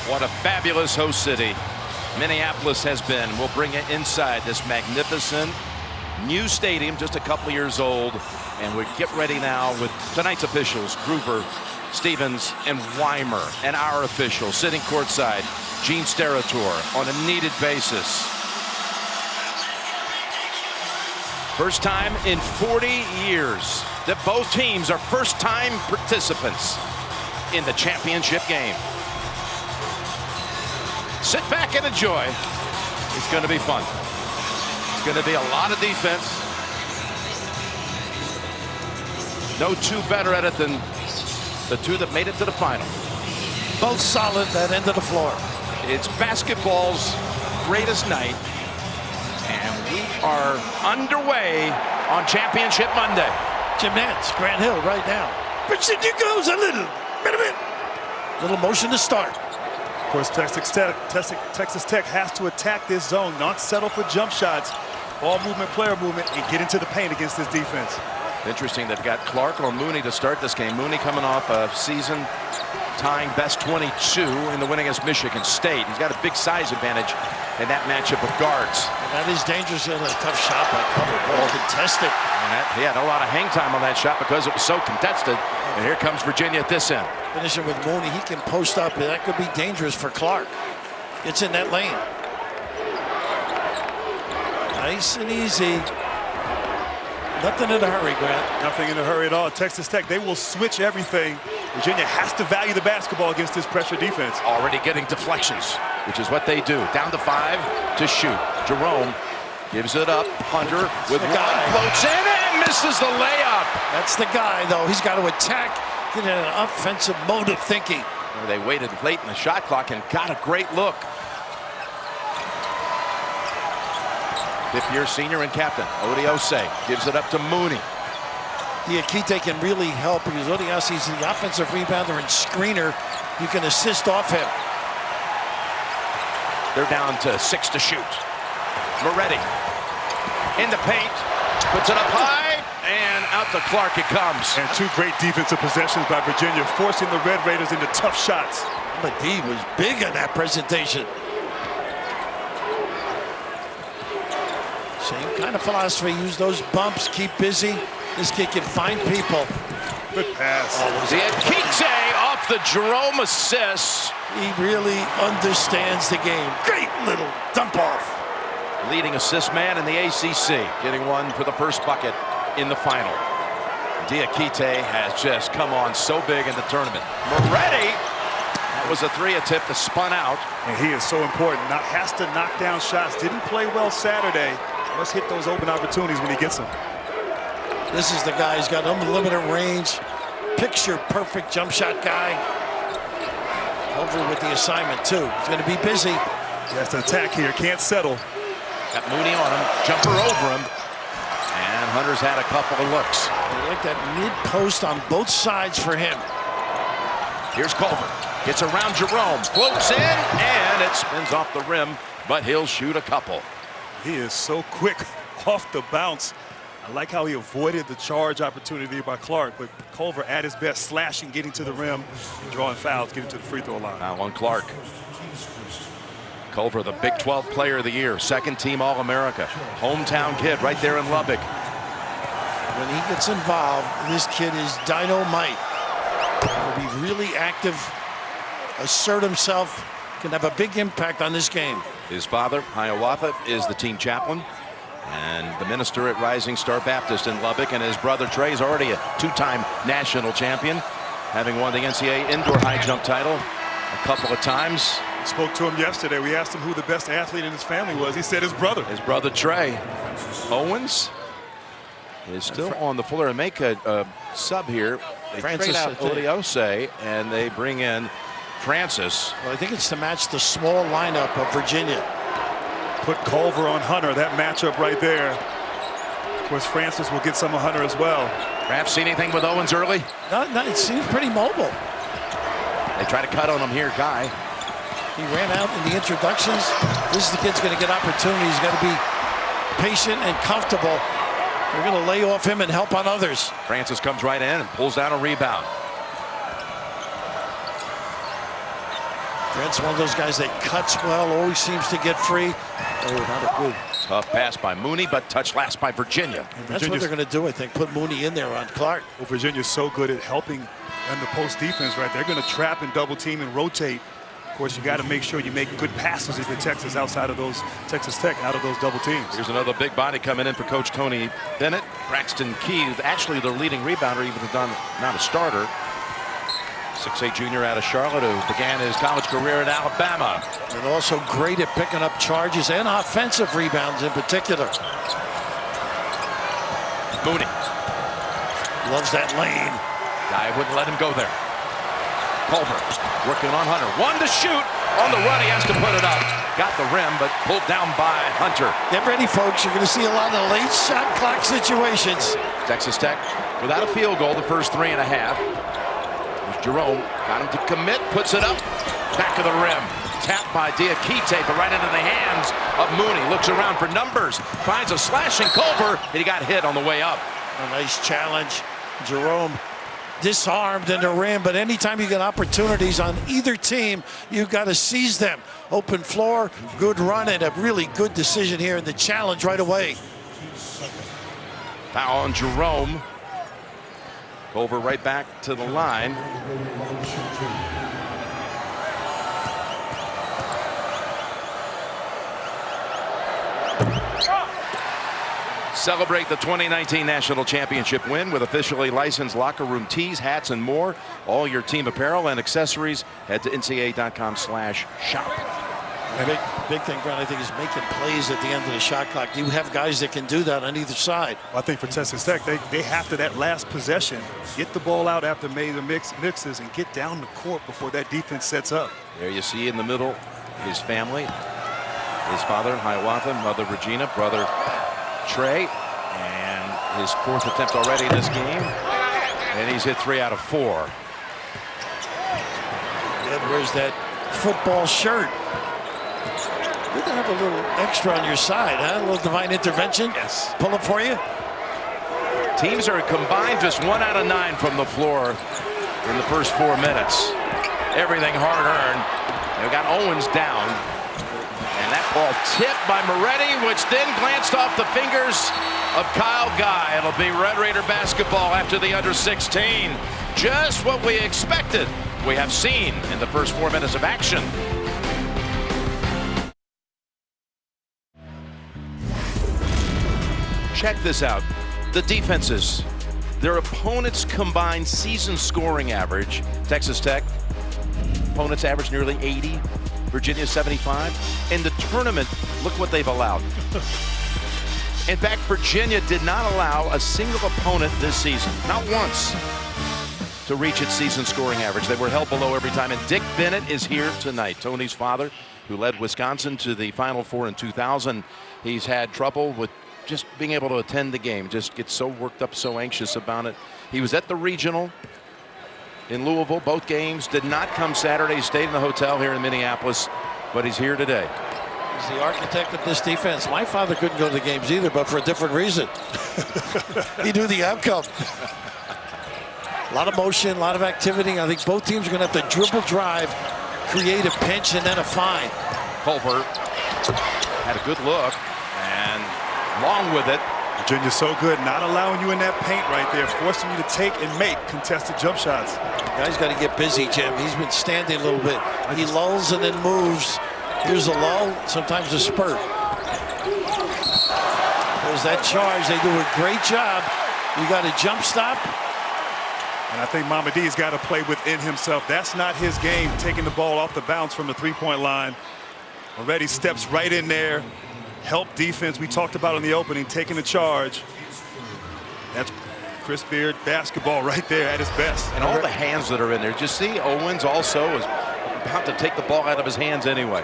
What a fabulous host city Minneapolis has been. We'll bring it inside this magnificent new stadium, just a couple of years old. And we get ready now with tonight's officials, Groover, Stevens, and Weimer. And our officials sitting courtside, Gene Steratore, on a needed basis. First time in 40 years that both teams are first-time participants in the championship game. Sit back and enjoy. It's going to be fun. It's going to be a lot of defense. No two better at it than the two that made it to the final. Both solid that end of the floor. It's basketball's greatest night, and we are underway on Championship Monday. Jim Nance, Grant Hill right now. Virginia goes a little motion to start. Of course, Texas Tech has to attack this zone, not settle for jump shots, ball movement, player movement, and get into the paint against this defense. Interesting, they've got Clark on Mooney to start this game. Mooney coming off a season tying best 22 in the win against Michigan State. He's got a big size advantage in that matchup of guards. And that is dangerous in a tough shot by cover. Ball contested. He had a lot of hang time on that shot because it was so contested. And here comes Virginia at this end. Finishing with Mooney, he can post up, and that could be dangerous for Clark. It's in that lane. Nice and easy. Nothing in a hurry, Grant. Nothing in a hurry at all. Texas Tech, they will switch everything. Virginia has to value the basketball against this pressure defense. Already getting deflections, which is what they do. Down to 5 to shoot. Jerome gives it up. Hunter with one, floats in and misses the layup. That's the guy, though. He's got to attack, get in an offensive mode of thinking. They waited late in the shot clock and got a great look. Fifth-year senior and captain, Odiose, gives it up to Mooney. Diakite can really help because Odiose is the offensive rebounder and screener. You can assist off him. They're down to 6 to shoot. Moretti in the paint, puts it up high, and out to Clark it comes. And two great defensive possessions by Virginia, forcing the Red Raiders into tough shots. Madi was big on that presentation. Same kind of philosophy. Use those bumps, keep busy. This kid can find people. Good pass. Diakite off the Jerome assist. He really understands the game. Great little dump off. Leading assist man in the ACC, getting one for the first bucket in the final. Diakite has just come on so big in the tournament. Moretti, that was a 3 attempt that spun out. And he is so important. Has to knock down shots. Didn't play well Saturday. Let's hit those open opportunities when he gets them. This is the guy who's got unlimited range. Picture perfect jump shot guy. Over with the assignment too. He's going to be busy. He has to attack here. Can't settle. Got Mooney on him. Jumper over him. And Hunter's had a couple of looks. They like that mid post on both sides for him. Here's Culver. Gets around Jerome. Floats in and it spins off the rim. But he'll shoot a couple. He is so quick off the bounce. I like how he avoided the charge opportunity by Clark, but Culver at his best, slashing, getting to the rim, drawing fouls, getting to the free throw line. Now on Clark. Culver, the Big 12 Player of the Year, second team All-America, hometown kid right there in Lubbock. When he gets involved, this kid is dynamite. He'll be really active, assert himself, can have a big impact on this game. His father, Hiawatha, is the team chaplain and the minister at Rising Star Baptist in Lubbock, and his brother Trey is already a 2-time national champion, having won the NCAA indoor high jump title a couple of times. Spoke to him yesterday. We asked him who the best athlete in his family was. He said his brother. His brother Trey. Owens is still on the floor and make a sub here. They trade out Odiose and they bring in Francis. Well, I think it's to match the small lineup of Virginia. Put Culver on Hunter, that matchup right there. Of course, Francis will get some of Hunter as well. Perhaps seen anything with Owens early? No, it seems pretty mobile. They try to cut on him here, Guy. He ran out in the introductions. This is the kid's going to get opportunities. He's got to be patient and comfortable. They're going to lay off him and help on others. Francis comes right in and pulls down a rebound. Trent's one of those guys that cuts well, always seems to get free. Oh, not a good. Tough pass by Mooney, but touched last by Virginia. That's what they're going to do, I think. Put Mooney in there on Clark. Well, Virginia's so good at helping in the post defense, right? They're going to trap and double team and rotate. Of course, you got to make sure you make good passes if you're Texas outside of those Texas Tech, out of those double teams. Here's another big body coming in for Coach Tony Bennett. Braxton Key, actually their leading rebounder, even though not a starter. 6'8" junior out of Charlotte, who began his college career at Alabama. And also great at picking up charges and offensive rebounds in particular. Mooney. Loves that lane. Guy wouldn't let him go there. Culver working on Hunter. One to shoot. On the run, he has to put it up. Got the rim, but pulled down by Hunter. Get ready, folks. You're going to see a lot of late shot clock situations. Texas Tech without a field goal the first 3.5. Jerome got him to commit, puts it up, back of the rim. Tapped by Diakite, but right into the hands of Mooney. Looks around for numbers, finds a slashing Culver, and he got hit on the way up. A nice challenge. Jerome disarmed in the rim, but anytime you get opportunities on either team, you've got to seize them. Open floor, good run, and a really good decision here in the challenge right away. Foul on Jerome. Culver right back to the line. Celebrate the 2019 National Championship win with officially licensed locker room tees, hats, and more. All your team apparel and accessories. Head to ncaa.com/shop. Big thing, Brent, I think, is making plays at the end of the shot clock. You have guys that can do that on either side. Well, I think for Texas Tech, they have to, that last possession, get the ball out after major mixes and get down the court before that defense sets up. There you see in the middle his family. His father, Hiawatha, mother, Regina, brother, Trey, and his 4th attempt already in this game. And he's hit 3 out of 4. And where's that football shirt? You're going to have a little extra on your side, huh? A little divine intervention? Yes. Pull up for you? Teams are combined just 1 out of 9 from the floor in the first 4 minutes. Everything hard-earned. They've got Owens down. And that ball tipped by Moretti, which then glanced off the fingers of Kyle Guy. It'll be Red Raider basketball after the under-16. Just what we expected. We have seen in the first 4 minutes of action. Check this out. The defenses, their opponents' combined season scoring average. Texas Tech, opponents average nearly 80. Virginia 75. In the tournament, look what they've allowed. In fact, Virginia did not allow a single opponent this season, not once, to reach its season scoring average. They were held below every time. And Dick Bennett is here tonight, Tony's father, who led Wisconsin to the Final Four in 2000. He's had trouble with just being able to attend the game, just gets so worked up, so anxious about it. He was at the regional in Louisville, both games, did not come Saturday, stayed in the hotel here in Minneapolis, but he's here today. He's the architect of this defense. My father couldn't go to the games either, but for a different reason. He knew the outcome. A lot of motion, a lot of activity. I think both teams are going to have to dribble drive, create a pinch, and then a fine. Culver had a good look, and long with it. Virginia's so good, not allowing you in that paint right there, forcing you to take and make contested jump shots. Guy's got to get busy, Jim. He's been standing a little bit. He lulls and then moves. Here's a lull, sometimes a spurt. There's that charge. They do a great job. You got a jump stop. And I think Mama D's got to play within himself. That's not his game, taking the ball off the bounce from the three-point line. Already steps right in there. Help defense we talked about in the opening, taking the charge. That's Chris Beard basketball right there at his best. And all the hands that are in there. Just see Owens also is about to take the ball out of his hands anyway.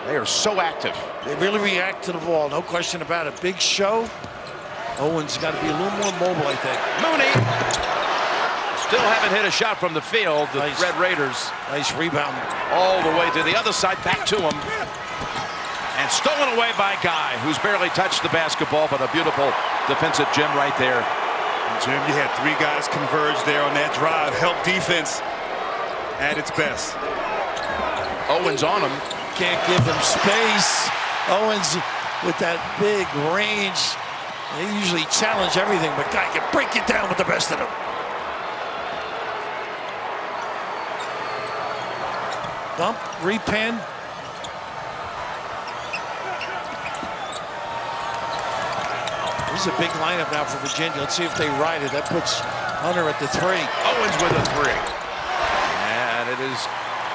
They are so active. They really react to the ball, no question about it. Big show. Owens got to be a little more mobile, I think. Mooney still haven't hit a shot from the field. The Nice. Red Raiders Nice rebound. all the way to the other side, back to him. And stolen away by Guy, who's barely touched the basketball, but a beautiful defensive gem right there. And Jim, you had 3 guys converge there on that drive. Help defense at its best. Owens on him. Can't give him space. Owens with that big range. They usually challenge everything, but guy can break it down with the best of them. Bump, repen. This is a big lineup now for Virginia. Let's see if they ride it. That puts Hunter at the 3. Owens with a 3. And it is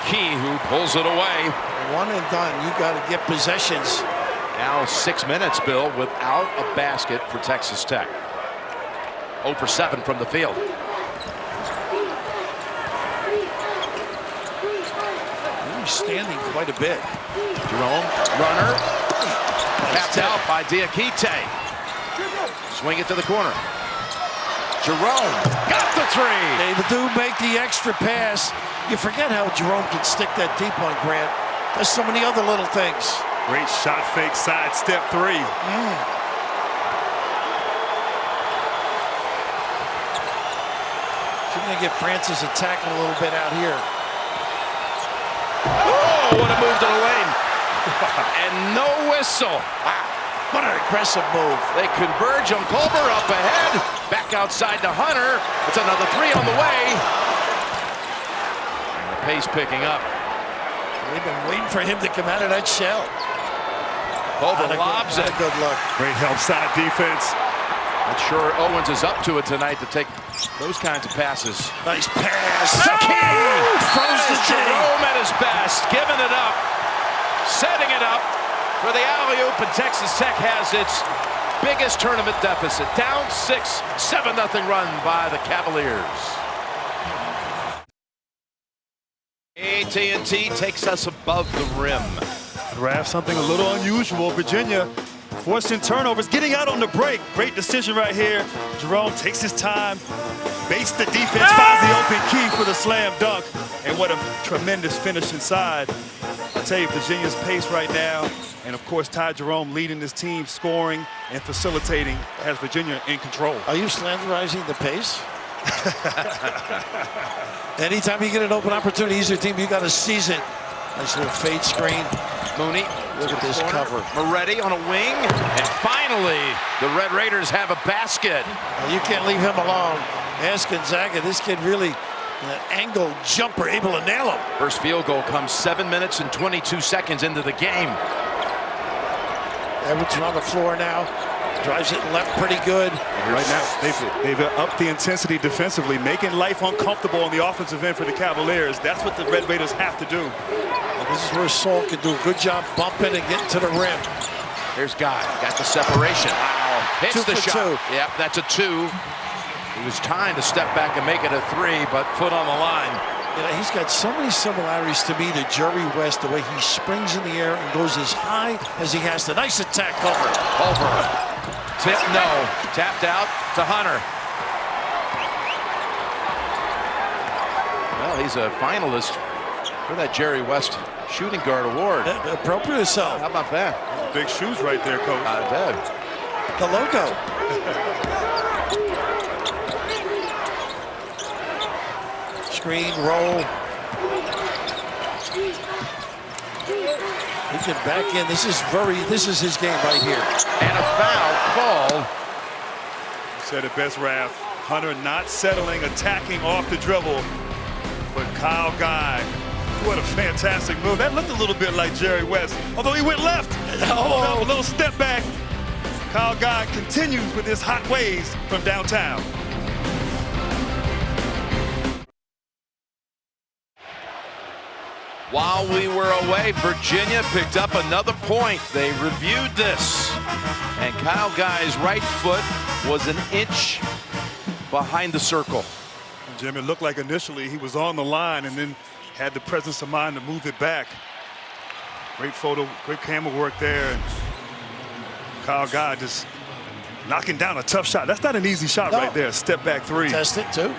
Key who pulls it away. One and done. You got to get possessions. Now 6 minutes, Bill, without a basket for Texas Tech. 0 for 7 from the field. He's standing quite a bit. Jerome, runner. Tapped out by Diakite. Swing it to the corner. Jerome got the 3. They do make the extra pass. You forget how Jerome can stick that T-point, Grant. There's so many other little things. Great shot fake side step 3. She's going to get Francis attacking a little bit out here. Oh, what a move to the lane. And no whistle. Wow, what an aggressive move. They converge on Culver up ahead. Back outside to Hunter. It's another 3 on the way. And the pace picking up. They've been waiting for him to come out of that shell. Culver lobs it. Good luck. Great help side defense. Not sure Owens is up to it tonight to take those kinds of passes. Nice pass. Froze the Jerome at his best, giving it up, setting it up for the alley-oop, and Texas Tech has its biggest tournament deficit. Down 6, 7-0 run by the Cavaliers. AT&T takes us above the rim. Draft something a little unusual. Virginia forcing turnovers, getting out on the break. Great decision right here. Jerome takes his time, baits the defense, finds the open Key for the slam dunk. And what a tremendous finish inside. I tell you, Virginia's pace right now, and of course Ty Jerome leading this team, scoring and facilitating, has Virginia in control. Are you slanderizing the pace? Anytime you get an open opportunity, he's your team, you got to seize it. Nice little fade screen. Mooney, look at this cover. Moretti on a wing, and finally the Red Raiders have a basket. Well, you can't leave him alone. Ask Gonzaga, this kid really, an angle jumper, able to nail him. First field goal comes 7 minutes and 22 seconds into the game. Edwards on the floor now. Drives it left pretty good. Right now, they've upped the intensity defensively, making life uncomfortable on the offensive end for the Cavaliers. That's what the Red Raiders have to do. And this is where Saul can do a good job bumping and getting to the rim. Here's Guy, got the separation. Wow, hits 2 the for shot. 2. Yep, that's a 2. He was trying to step back and make it a 3, but foot on the line. You know, he's got so many similarities to me to Jerry West, the way he springs in the air and goes as high as he has to. Nice attack cover. Over. Tip, no. Tapped out to Hunter. Well, he's a finalist for that Jerry West Shooting Guard Award. Appropriate so. How about that? Big shoes right there, Coach. The logo. Screen, roll. He can back in. This is his game right here. And a foul called. Said it best, Raph. Hunter not settling, attacking off the dribble. But Kyle Guy, what a fantastic move. That looked a little bit like Jerry West, although he went left. Oh, a little step back. Kyle Guy continues with his hot ways from downtown. While we were away, Virginia picked up another point. They reviewed this, and Kyle Guy's right foot was an inch behind the circle. Jim, it looked like initially he was on the line and then had the presence of mind to move it back. Great photo, great camera work there. And Kyle Guy just knocking down a tough shot. That's not an easy shot right there. Step back 3. Test it too.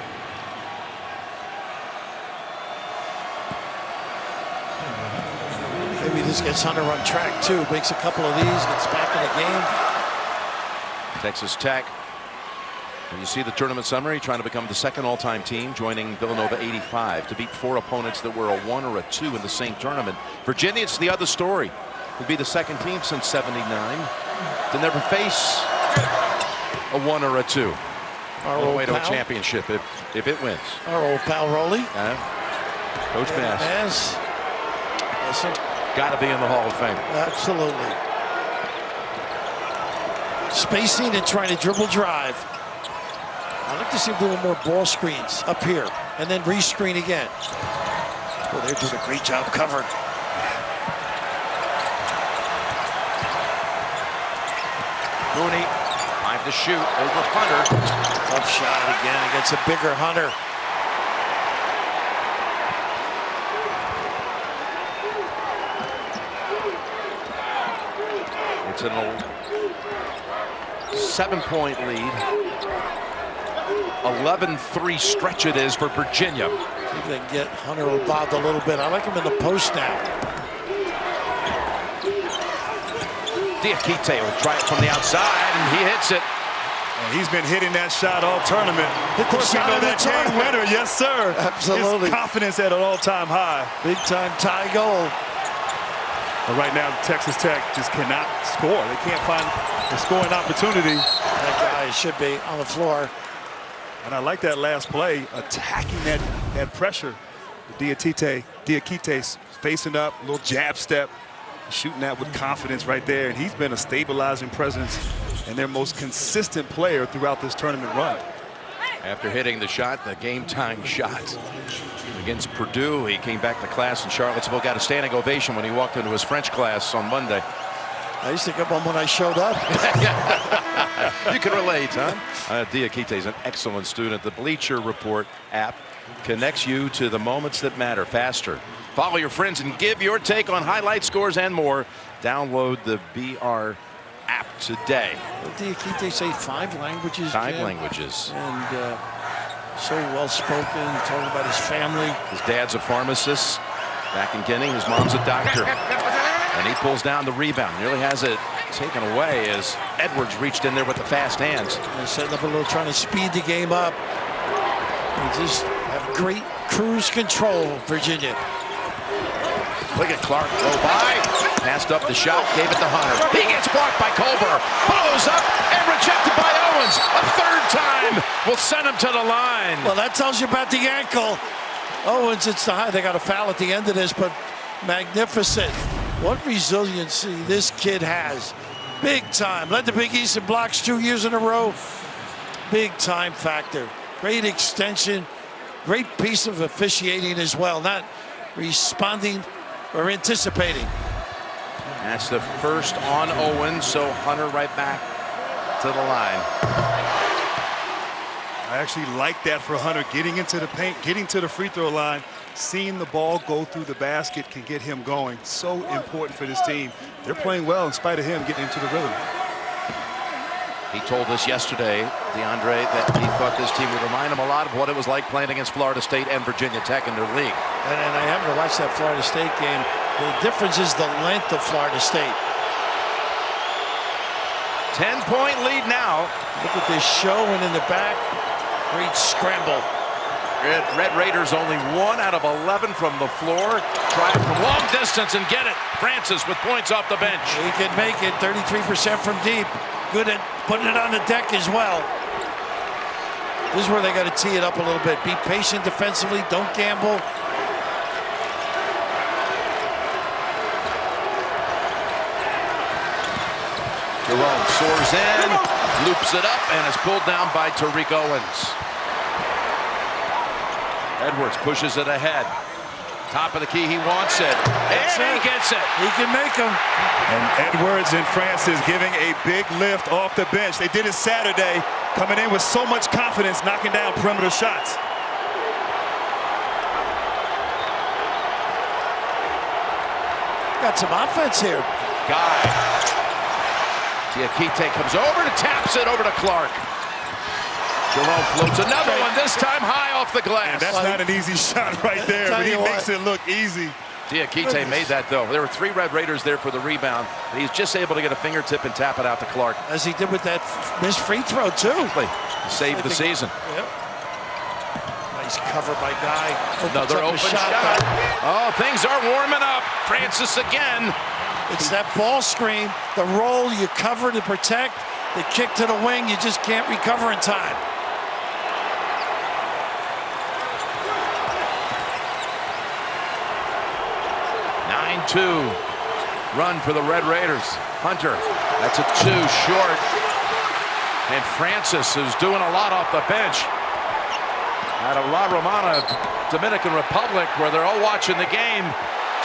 Maybe this gets Hunter on track too. Makes a couple of these, gets back in the game. Texas Tech You see the tournament summary, trying to become the second all-time team, joining Villanova 85 to beat 4 opponents that were a 1 or a 2 in the same tournament. Virginia, it's the other story. Would be the second team since '79 to never face a 1 or a 2 on the way to a championship if it wins. Our old pal Rowley. Coach Bass. Listen. Got to be in the Hall of Fame. Absolutely. Spacing and trying to dribble drive. I'd like to see him doing more ball screens up here and then rescreen again. Well, they're doing a great job covered. Mooney, 5 to shoot over Hunter. Tough shot again against a bigger Hunter. It's an old 7-point lead. 11-3 stretch it is for Virginia. See if they can get Hunter involved a little bit. I like him in the post now. Diakite will try it from the outside, and he hits it. And he's been hitting that shot all tournament. Of course, you know that game winner. Yes, sir. Absolutely. His confidence at an all-time high. Big time tie goal. But right now, Texas Tech just cannot score. They can't find a scoring opportunity. That guy should be on the floor. And I like that last play, attacking that pressure. Diakite's facing up, a little jab step, shooting that with confidence right there. And he's been a stabilizing presence and their most consistent player throughout this tournament run. After hitting the shot, the game-tying shot against Purdue, he came back to class in Charlottesville, got a standing ovation when he walked into his French class on Monday. I used to get one when I showed up. You can relate, huh? Diakite is an excellent student. The Bleacher Report app connects you to the moments that matter faster. Follow your friends and give your take on highlight scores and more. Download the BR app today. Diakite say 5 languages. 5 languages. And so well-spoken, talking about his family. His dad's a pharmacist back in Guinea. His mom's a doctor. And he pulls down the rebound. Nearly has it taken away as Edwards reached in there with the fast hands. They're setting up a little, trying to speed the game up. They just have great cruise control, Virginia. Look at Clark go by. Passed up the shot, gave it to Hunter. He gets blocked by Culver. Follows up and rejected by Owens. A third time will send him to the line. Well, that tells you about the ankle. Owens, it's the high. They got a foul at the end of this, but magnificent. What resiliency this kid has. Big time. Led the Big East in blocks 2 years in a row. Big time factor. Great extension. Great piece of officiating as well. Not responding or anticipating. That's the first on Owens, so Hunter right back to the line. I actually like that for Hunter, getting into the paint, getting to the free throw line, seeing the ball go through the basket can get him going. So important for this team. They're playing well in spite of him getting into the rhythm. He told us yesterday, DeAndre, that he thought this team would remind him a lot of what it was like playing against Florida State and Virginia Tech in their league. And I happened to watch that Florida State game. The difference is the length of Florida State. 10-point lead now. Look at this show and in the back. Great scramble. Red Raiders only 1 out of 11 from the floor. Try it from long distance and get it. Francis with points off the bench. He can make it. 33% from deep. Good at putting it on the deck as well. This is where they got to tee it up a little bit. Be patient defensively. Don't gamble. Jerome soars in, loops it up, and is pulled down by Tariq Owens. Edwards pushes it ahead. Top of the key, he wants it. And he gets it. He can make them. And Edwards and Francis giving a big lift off the bench. They did it Saturday, coming in with so much confidence, knocking down perimeter shots. Got some offense here. Guy. Diakite comes over and taps it over to Clark. Jerome floats another one, this time high off the glass. And that's not an easy shot right there, but he makes it look easy. Diakite made that, though. There were 3 Red Raiders there for the rebound. And he's just able to get a fingertip and tap it out to Clark. As he did with that missed free throw, too. He saved the season. Yep. Nice cover by Guy. Another open shot. Oh, things are warming up. Francis again. It's that ball screen, the roll, you cover to protect. The kick to the wing, you just can't recover in time. Two run for the Red Raiders. Hunter, that's a 2 short. And Francis, who's doing a lot off the bench out of La Romana, Dominican Republic, where they're all watching the game.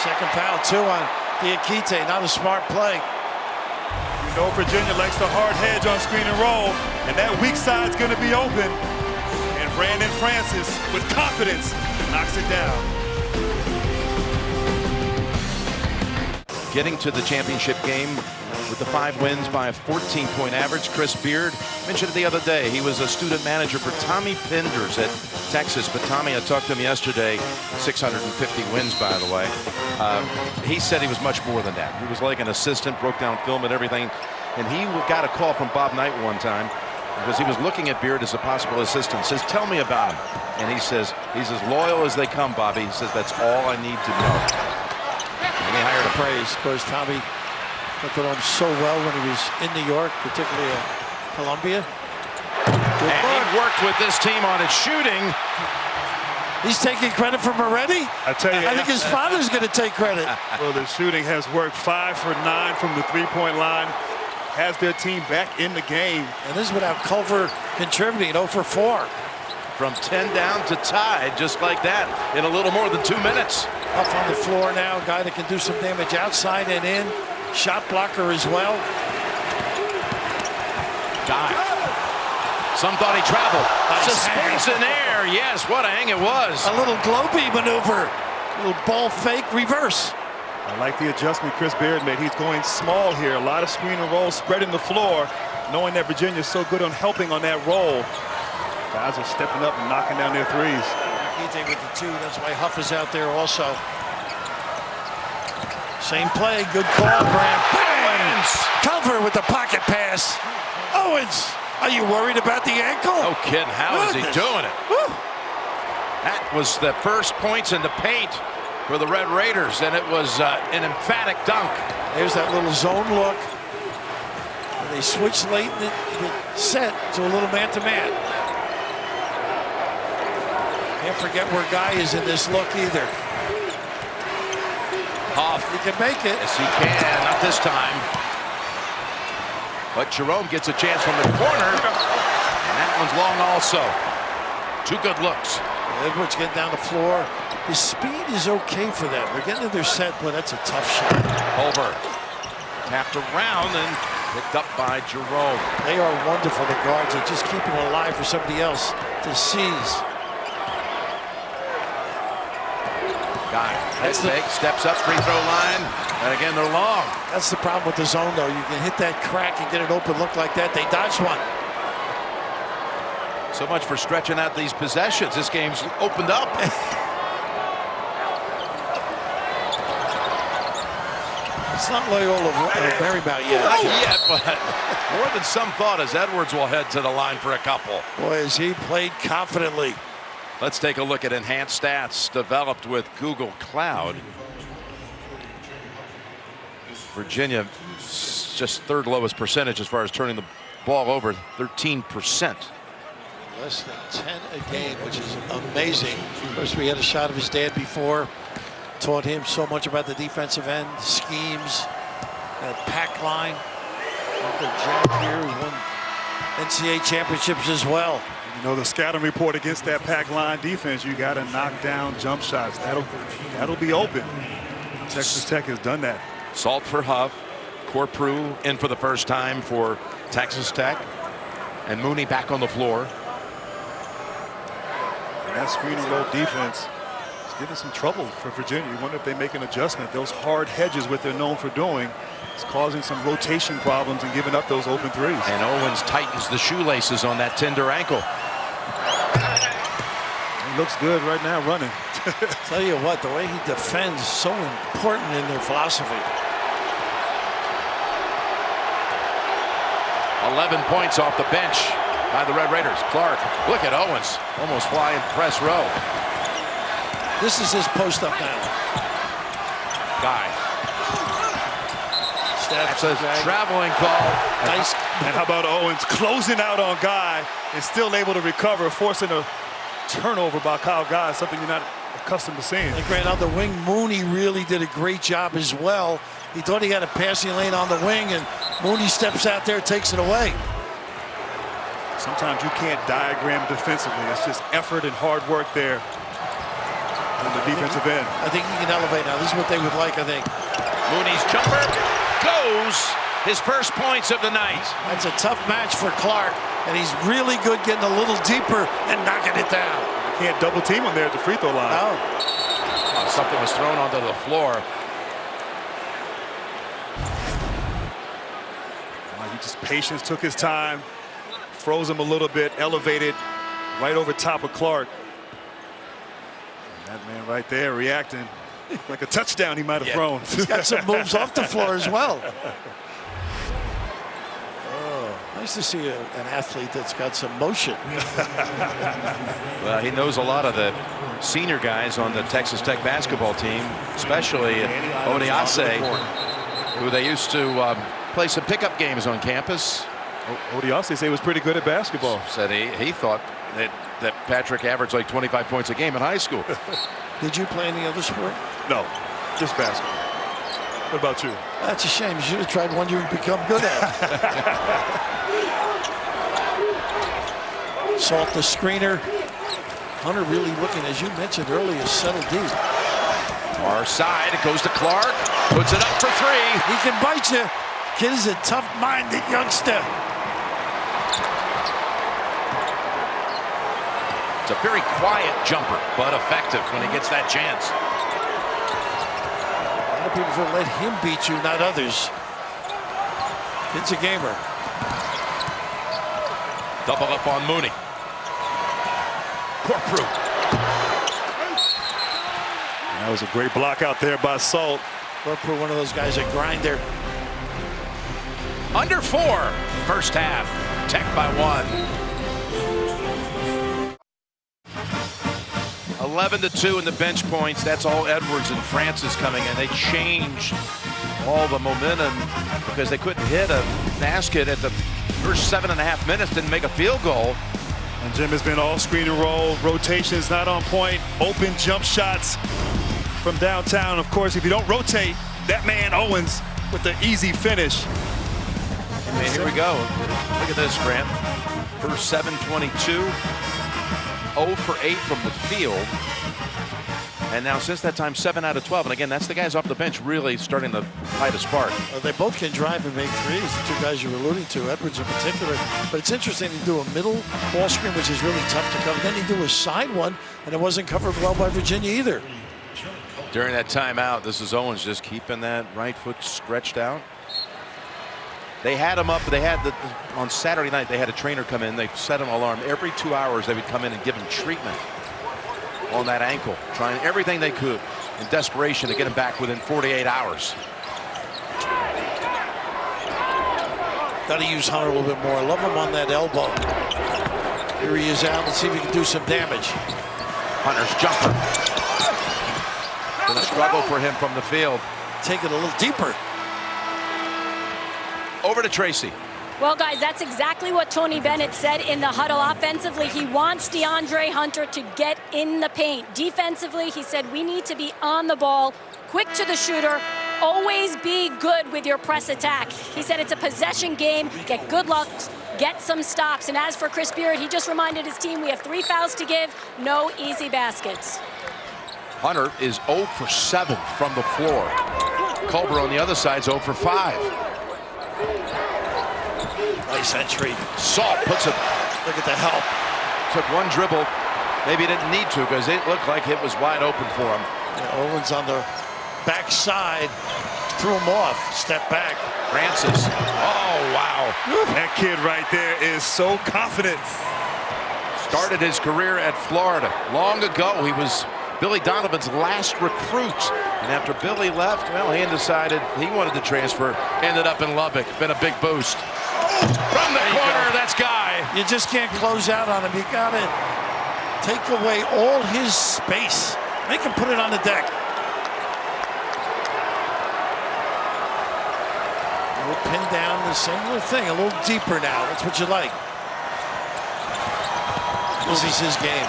Second foul, 2 on Diakite. Not a smart play. You know Virginia likes the hard hedge on screen and roll, and that weak side's going to be open. And Brandon Francis, with confidence, knocks it down. Getting to the championship game with the 5 wins by a 14-point average. Chris Beard mentioned it the other day. He was a student manager for Tommy Penders at Texas. But Tommy, I talked to him yesterday, 650 wins, by the way. He said he was much more than that. He was like an assistant, broke down film and everything. And he got a call from Bob Knight one time because he was looking at Beard as a possible assistant. Says, tell me about him. And he says, he's as loyal as they come, Bobby. He says, that's all I need to know. And he hired a praise. Of course, Tommy looked at him so well when he was in New York, particularly at Columbia. And he worked with this team on its shooting. He's taking credit for Moretti? I tell you, I think his father's going to take credit. Well, the shooting has worked. 5 for 9 from the 3-point line. Has their team back in the game. And this is without Culver contributing, 0 for 4. From 10 down to tied, just like that, in a little more than 2 minutes. Up on the floor now, a guy that can do some damage outside and in. Shot blocker as well. Guy. Some thought he traveled. Suspense in air. Yes, what a hang it was. A little Globey maneuver. A little ball fake reverse. I like the adjustment Chris Beard made. He's going small here. A lot of screen and roll, spreading the floor, knowing that Virginia's so good on helping on that roll. Guys are stepping up and knocking down their threes. Diakite with the 2. That's why Huff is out there also. Same play. Good call, Grant. Owens. Culver with the pocket pass. Owens, are you worried about the ankle? Oh, kid, how is he doing it? Woo. That was the first points in the paint for the Red Raiders, and it was an emphatic dunk. There's that little zone look. And they switched late in the set to a little man-to-man. Can't forget where Guy is in this look either. Huff. He can make it. Yes, he can. Not this time. But Jerome gets a chance from the corner. And that one's long also. 2 good looks. Edwards getting down the floor. His speed is okay for them. They're getting to their set, but that's a tough shot. Over. Tapped around and picked up by Jerome. They are wonderful, the guards. They're just keeping it alive for somebody else to seize. Guy, head fake, steps up, free throw line, and again they're long. That's the problem with the zone, though. You can hit that crack and get it open, look like that. They dodged one. So much for stretching out these possessions. This game's opened up. It's not Loyola Marymount yet. Not yet, but more than some thought, as Edwards will head to the line for a couple. Boy, as he played confidently. Let's take a look at enhanced stats developed with Google Cloud. Virginia, just 3rd lowest percentage as far as turning the ball over, 13%. Less than 10 a game, which is amazing. Of course, we had a shot of his dad before. Taught him so much about the defensive end, schemes, that pack line. Uncle Jack here has won NCAA championships as well. You know, the scouting report against that pack line defense, you got to knock down jump shots. That'll be open. Texas Tech has done that. Salt for Huff. Corprew in for the first time for Texas Tech. And Mooney back on the floor. And that screen and roll defense is giving some trouble for Virginia. You wonder if they make an adjustment. Those hard hedges, what they're known for doing, is causing some rotation problems and giving up those open threes. And Owens tightens the shoelaces on that tender ankle. He looks good right now running. Tell you what, the way he defends is so important in their philosophy. 11 points off the bench by the Red Raiders. Clark, look at Owens, almost flying press row. This is his post-up now. Guy. That's a traveling call. Nice. And how about Owens closing out on Guy and still able to recover, forcing a turnover by Kyle Guy, something you're not accustomed to seeing. And Grant, on the wing, Mooney really did a great job as well. He thought he had a passing lane on the wing, and Mooney steps out there, takes it away. Sometimes you can't diagram defensively. It's just effort and hard work there on the defensive end. I think he can elevate now. This is what they would like, I think. Mooney's jumper goes. His first points of the night. That's a tough match for Clark, and he's really good getting a little deeper and knocking it down. Can't double team him there at the free throw line. Oh. Something was thrown onto the floor. He just patience, took his time, froze him a little bit, elevated right over top of Clark. And that man right there reacting like a touchdown he might have thrown. He's got some moves off the floor as well. Oh, nice to see an athlete that's got some motion. Well, he knows a lot of the senior guys on the Texas Tech basketball team, especially Odiase, who they used to play some pickup games on campus. Odiase said he was pretty good at basketball. Said he thought that Patrick averaged like 25 points a game in high school. Did you play any other sport? No, just basketball. What about you? That's a shame. You should have tried one you would become good at. Salt the screener. Hunter really looking, as you mentioned earlier, settled deep. Far side, it goes to Clark, puts it up for three. He can bite you. Kid is a tough-minded youngster. It's a very quiet jumper, but effective when he gets that chance. A lot of people will let him beat you, not others. Kid's a gamer. Double up on Mooney. Corprew. That was a great block out there by Salt. Corprew, one of those guys, a grinder. Under 4, first half. Tech by 1. 11-2 in the bench points. That's all Edwards and Francis coming in. They changed all the momentum because they couldn't hit a basket at the first 7.5 minutes, didn't make a field goal. And Jim has been all screen and roll, rotations not on point, open jump shots from downtown. Of course, if you don't rotate, that man Owens with the easy finish. I mean, here we go. Look at this, Grant. First 7:22. 0 for 8 from the field. And now since that time, 7 out of 12. And again, that's the guys off the bench really starting to light a spark. Well, they both can drive and make threes, the two guys you were alluding to, Edwards in particular. But it's interesting to do a middle ball screen, which is really tough to cover. Then he do a side one, and it wasn't covered well by Virginia either. During that timeout, this is Owens just keeping that right foot stretched out. They had him up. They had on Saturday night, they had a trainer come in. They set an alarm. Every 2 hours, they would come in and give him treatment on that ankle, trying everything they could in desperation to get him back within 48 hours. Got to use Hunter a little bit more. I love him on that elbow. Here he is out. Let's see if he can do some damage. Hunter's jumper. Gonna struggle for him from the field. Take it a little deeper. Over to Tracy. Well, guys, that's exactly what Tony Bennett said in the huddle. Offensively, he wants DeAndre Hunter to get in the paint. Defensively, he said we need to be on the ball, quick to the shooter, always be good with your press attack. He said it's a possession game, get good looks, get some stops. And as for Chris Beard, he just reminded his team we have 3 fouls to give, no easy baskets. Hunter is 0 for 7 from the floor. Culver on the other side is 0 for 5. Nice entry. Salt puts it. Look at the help. Took one dribble. Maybe he didn't need to because it looked like it was wide open for him. Yeah, Owens on the backside. Threw him off. Step back. Francis. Oh, wow. That kid right there is so confident. Started his career at Florida. Long ago, he was Billy Donovan's last recruit. And after Billy left, well, he decided he wanted to transfer. Ended up in Lubbock. Been a big boost. From the corner, that's Guy. You just can't close out on him. You got to take away all his space. Make him put it on the deck. We'll pin down the similar thing, a little deeper now. That's what you like. This is his game.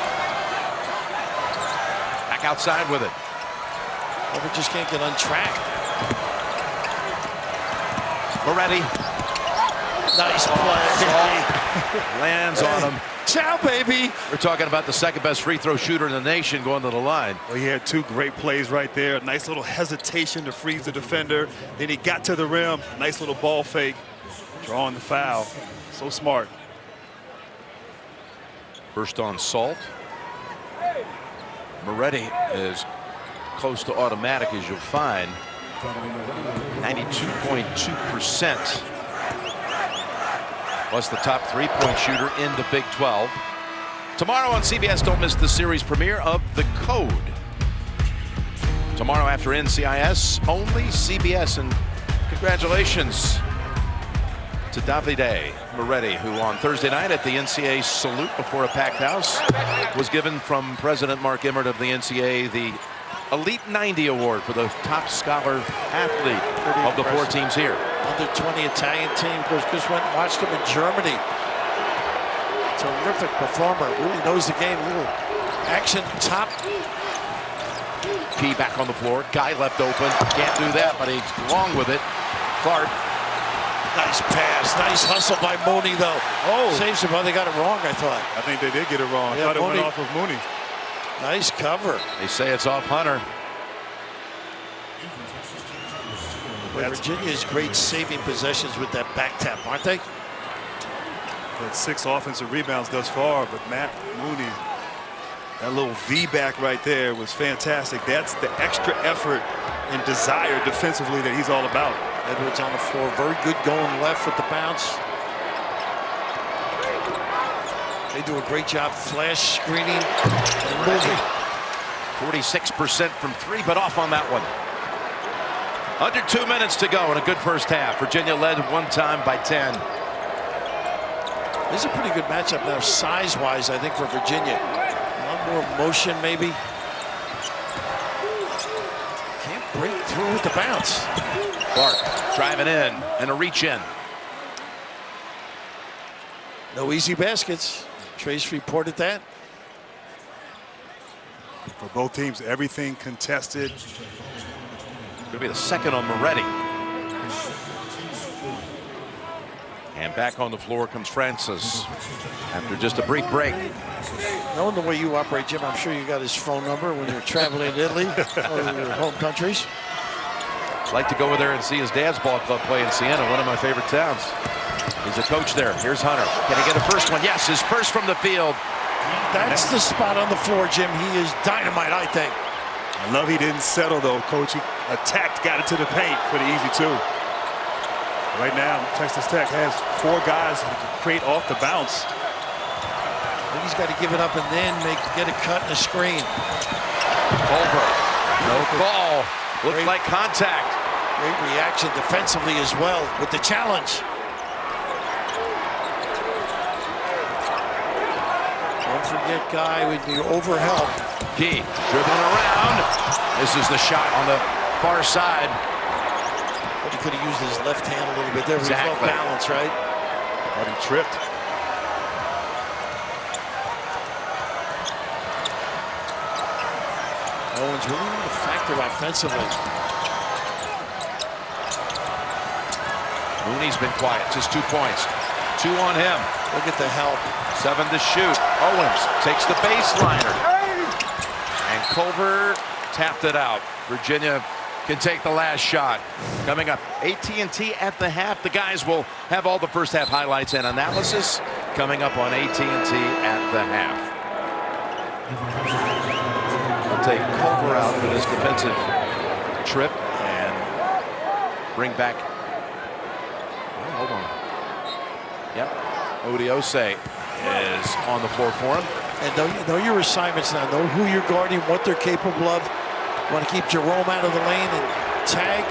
Back outside with it. Over just can't get untracked. Moretti. Nice play. Lands on him. Ciao, baby. We're talking about the second best free throw shooter in the nation going to the line. Well, he had two great plays right there. Nice little hesitation to freeze the defender. Then he got to the rim. Nice little ball fake. Drawing the foul. So smart. First on Salt. Moretti is close to automatic, as you'll find. 92.2%. Was the top three-point shooter in the Big 12. Tomorrow on CBS, don't miss the series premiere of The Code. Tomorrow after NCIS, only CBS. And congratulations to Davide Moretti, who on Thursday night at the NCAA salute before a packed house was given from President Mark Emmert of the NCAA the Elite 90 Award for the top scholar athlete of the four teams here. Under 20 Italian team. Of course, just went and watched him in Germany. Terrific performer. Really knows the game. Little action top. Key back on the floor. Guy left open. Can't do that, but he's long with it. Clark. Nice pass. Nice hustle by Mooney, though. Oh. Saves him. Well, they got it wrong, I thought. I think they did get it wrong. Yeah, I thought Mooney. it went off of Mooney. Nice cover. They say it's off Hunter. But Virginia's great saving possessions with that back tap, aren't they? Had 6 offensive rebounds thus far, but Matt Mooney, that little V back right there was fantastic. That's the extra effort and desire defensively that he's all about. Edwards on the floor, very good going left with the bounce. They do a great job flash screening and moving. 46% from three, but off on that one. Under 2 minutes to go in a good first half. Virginia led one time by 10. This is a pretty good matchup now, size-wise, I think, for Virginia. A lot more motion, maybe. Can't break through with the bounce. Clark driving in and a reach in. No easy baskets. Trace reported that. For both teams, everything contested. Going to be the second on Moretti. And back on the floor comes Francis after just a brief break. Knowing the way you operate, Jim, I'm sure you got his phone number when you're traveling to Italy or your home countries. I'd like to go over there and see his dad's ball club play in Siena, one of my favorite towns. He's a coach there. Here's Hunter. Can he get a first one? Yes, his first from the field. That's the spot on the floor, Jim. He is dynamite, I think. I love he didn't settle, though, Coach. He attacked, got it to the paint for the easy two. Right now, Texas Tech has 4 guys who can create off the bounce. Then he's got to give it up and then get a cut and a screen. Over. No call. Looks Great. like contact. Great reaction defensively as well with the challenge. Don't forget Guy with the overhelp. Key dribbling around. This is the shot on the far side. But he could have used his left hand a little bit there. Exactly. He felt balance, right? But he tripped. Owens really not a factor offensively. Mooney's been quiet, just 2 points. 2 on him. Look at the help. 7 to shoot. Owens takes the baseliner. And Culver tapped it out. Virginia can take the last shot. Coming up, AT&T at the half. The guys will have all the first half highlights and analysis coming up on AT&T at the half. We'll take Culver out for this defensive trip and bring back. Oh, hold on. Yep. Odiose is on the floor for him. And know your assignments now. Know who you're guarding, what they're capable of. You want to keep Jerome out of the lane and tag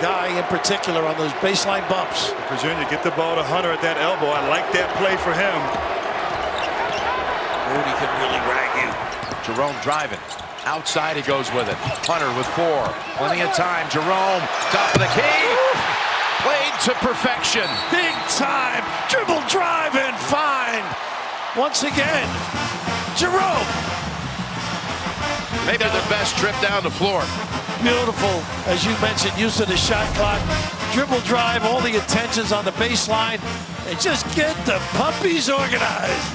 Guy in particular on those baseline bumps. Virginia, get the ball to Hunter at that elbow. I like that play for him. Mooney can really rag you. Jerome driving. Outside he goes with it. Hunter with 4. Plenty of time. Jerome, top of the key. Played to perfection. Big time. Dribble drive and fine. Once again, Jerome. Maybe the best trip down the floor. Beautiful, as you mentioned, use of the shot clock. Dribble drive, all the attentions on the baseline. And just get the puppies organized.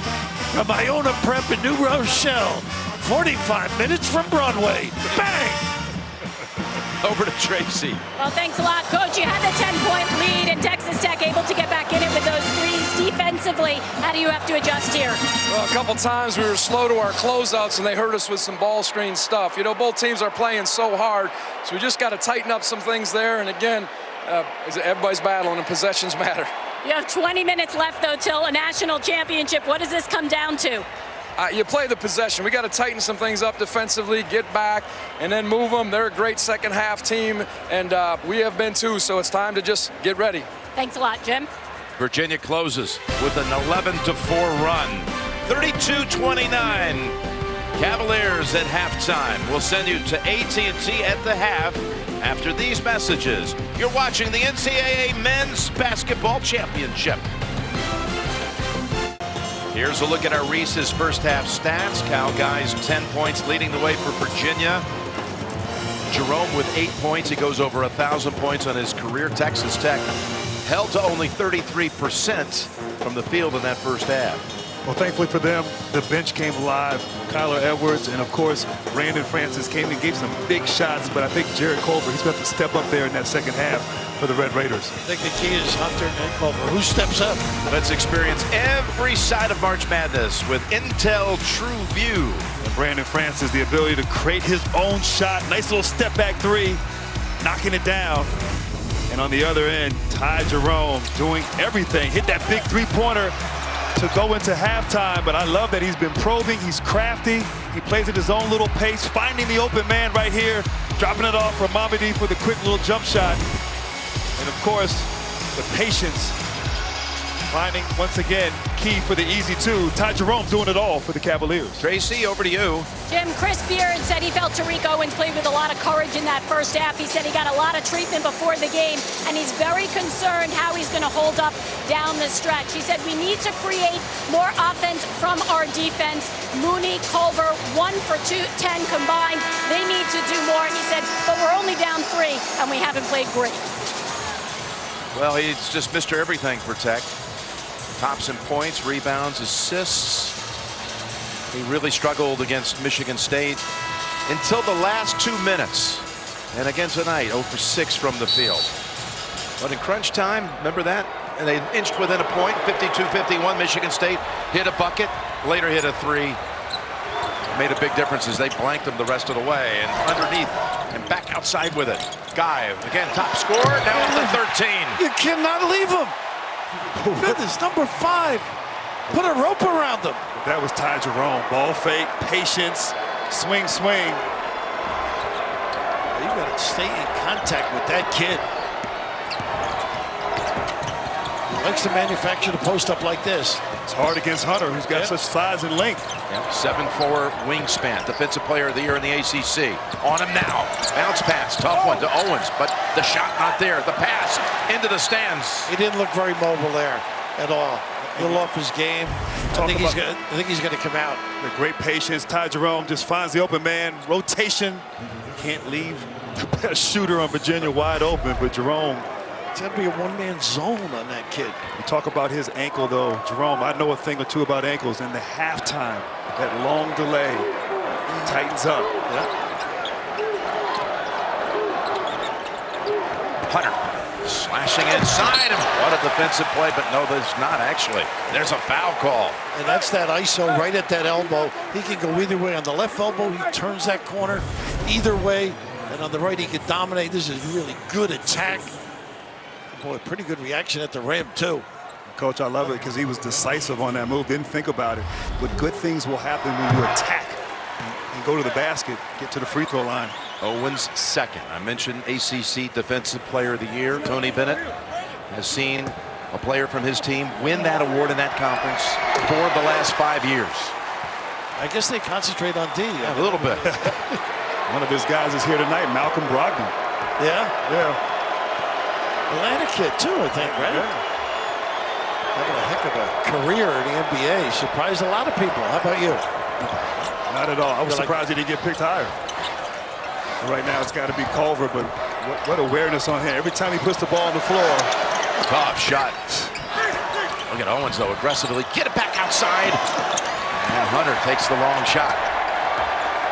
From Iona Prep in New Rochelle. 45 minutes from Broadway. Bang! Over to Tracy. Well, thanks a lot, Coach. You had the 10-point lead, and Texas Tech able to get back in it with those threes defensively. How do you have to adjust here? Well, a couple times we were slow to our closeouts, and they hurt us with some ball screen stuff. You know, both teams are playing so hard, so we just got to tighten up some things there. And again, everybody's battling, and possessions matter. You have 20 minutes left, though, till a national championship. What does this come down to? You play the possession. We got to tighten some things up defensively, get back, and then move them. They're a great second half team, and we have been too, so it's time to just get ready. Thanks a lot, Jim. Virginia closes with an 11-4 run. 32-29. Cavaliers at halftime. We'll send you to AT&T at the half after these messages. You're watching the NCAA Men's Basketball Championship. Here's a look at our Reese's first half stats. Cal guys 10 points leading the way for Virginia. Jerome with 8 points. He goes over 1,000 points on his career. Texas Tech held to only 33% from the field in that first half. Well, thankfully for them, the bench came alive. Kyler Edwards and, of course, Brandon Francis came and gave some big shots, but I think Jared Culver, he's going to have to step up there in that second half for the Red Raiders. I think the key is Hunter and Culver. Who steps up? Let's experience every side of March Madness with Intel True View. And Brandon Francis, the ability to create his own shot. Nice little step back three, knocking it down. And on the other end, Ty Jerome doing everything. Hit that big three-pointer to go into halftime, but I love that he's been probing, he's crafty, he plays at his own little pace, finding the open man right here, dropping it off for Mamadi for the quick little jump shot. And of course, the patience, finding once again key for the easy two. Ty Jerome doing it all for the Cavaliers. Tracy, over to you. Jim, Chris Beard said he felt Tariq Owens played with a lot of courage in that first half. He said he got a lot of treatment before the game, and he's very concerned how he's going to hold up down the stretch. He said we need to create more offense from our defense. Mooney, Culver, 1 for 10 combined. They need to do more. He said, but we're only down 3, and we haven't played great. Well, he's just Mr. Everything for Tech. Tops in points, rebounds, assists. He really struggled against Michigan State until the last 2 minutes. And again tonight, 0 for 6 from the field. But in crunch time, remember that? And they inched within a point, 52-51. Michigan State hit a bucket, later hit a 3. Made a big difference as they blanked them the rest of the way. And underneath and back outside with it. Guy, again, top scorer, now on the 13. You cannot leave him. Goodness, number 5. Put a rope around them. That was Ty Jerome. Ball fake, patience, swing, swing. You got to stay in contact with that kid. He likes to manufacture the post up like this. It's hard against Hunter, who's got such size and length. 7'4" wingspan, defensive player of the year in the ACC. On him now, bounce pass, tough one to Owens, but the shot not there. The pass into the stands. He didn't look very mobile there at all. A little off his game. I think he's going to come out. The great patience. Ty Jerome just finds the open man. Rotation. Can't leave the best shooter on Virginia wide open, but Jerome. It's got to be a one-man zone on that kid. We talk about his ankle, though. Jerome, I know a thing or two about ankles. In the halftime, that long delay tightens up. Hunter slashing inside him. What a defensive play, but no, there's not actually. There's a foul call. And that's that ISO right at that elbow. He can go either way. On the left elbow, he turns that corner either way. And on the right, he can dominate. This is really good attack. Boy, pretty good reaction at the rim, too. Coach, I love it because he was decisive on that move. Didn't think about it. But good things will happen when you attack and go to the basket, get to the free throw line. Owens second. I mentioned ACC Defensive Player of the Year. Tony Bennett has seen a player from his team win that award in that conference 4 of the last 5 years. I guess they concentrate on D. A little bit. One of his guys is here tonight, Malcolm Brogdon. Yeah? Yeah. Atlanta kid, too, I think, right? Yeah. Having a heck of a career in the NBA. Surprised a lot of people. How about you? Not at all. I was surprised he didn't get picked higher. Right now, it's got to be Culver, but what awareness on him. Every time he puts the ball on the floor. Tough shot. Look at Owens, though, aggressively. Get it back outside. And Hunter takes the long shot.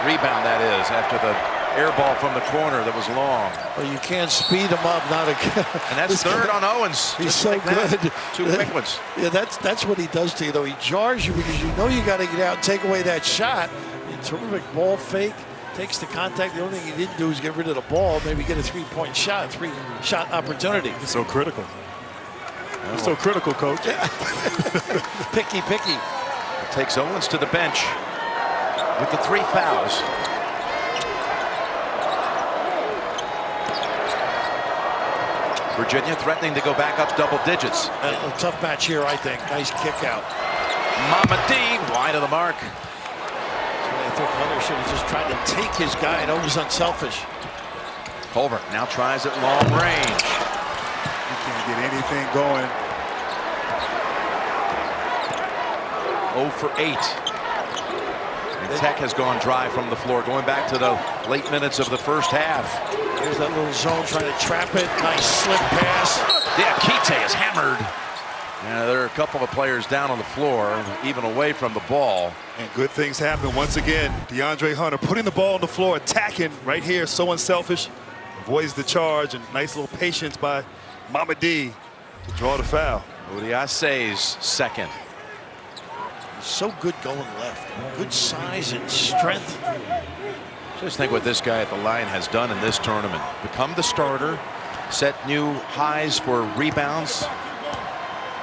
Rebound, that is, after the air ball from the corner that was long. Well, you can't speed him up. Not a. And that's third on Owens. He's so like good. 2 quick ones. Yeah, that's what he does to you, though. He jars you because you know you got to get out and take away that shot. Terrific ball fake. Takes the contact. The only thing he didn't do is get rid of the ball. Maybe get a 3-point shot, 3-shot opportunity. It's so critical. It's so critical, Coach. Picky. Takes Owens to the bench with the 3 fouls. Virginia threatening to go back up double digits. A tough match here, I think. Nice kick out. Mamadi wide of the mark. I think Hunter should have just tried to take his guy, and Owens unselfish. Culver now tries at long range. He can't get anything going. 0 for 8. And Tech has gone dry from the floor, going back to the late minutes of the first half. There's that little zone trying to trap it. Nice slip pass. Yeah, Kite is hammered. And there are a couple of players down on the floor, even away from the ball. And good things happen once again. DeAndre Hunter putting the ball on the floor, attacking right here, so unselfish. Avoids the charge, and nice little patience by Mamadi to draw the foul. Odiase's second. He's so good going left. Good size and strength. Just think what this guy at the line has done in this tournament. Become the starter, set new highs for rebounds.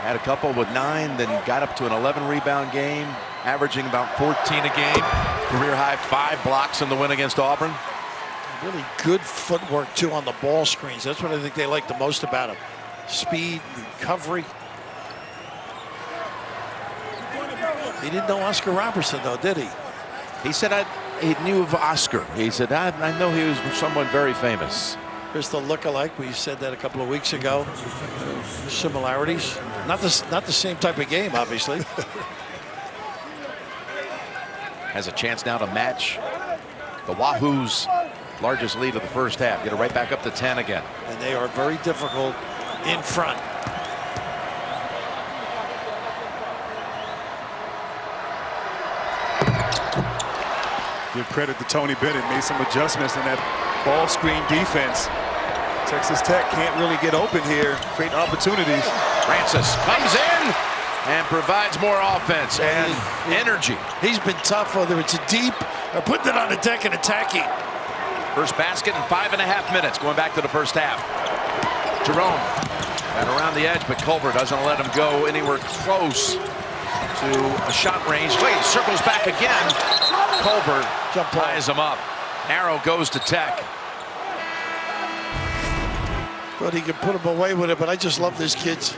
Had a couple with 9, then got up to an 11 rebound game, averaging about 14 a game. Career high 5 blocks in the win against Auburn. Really good footwork, too, on the ball screens. That's what I think they like the most about him. Speed, recovery. He didn't know Oscar Robertson, though, did he? He said he knew of Oscar. He said, I know he was someone very famous. Here's the look-alike. We said that a couple of weeks ago. Similarities. Not the same type of game, obviously. Has a chance now to match the Wahoo's largest lead of the first half. Get it right back up to 10 again. And they are very difficult in front. Give credit to Tony Bennett. Made some adjustments in that ball screen defense. Texas Tech can't really get open here. Great opportunities. Francis comes in and provides more offense and energy. He's been tough, whether it's a deep or putting it on the deck and attacking. First basket in 5.5 minutes, going back to the first half. Jerome got around the edge, but Culver doesn't let him go anywhere close to a shot range. Wait, circles back again. Culver ties him up. Arrow goes to Tech. But he can put him away with it, but I just love this kid's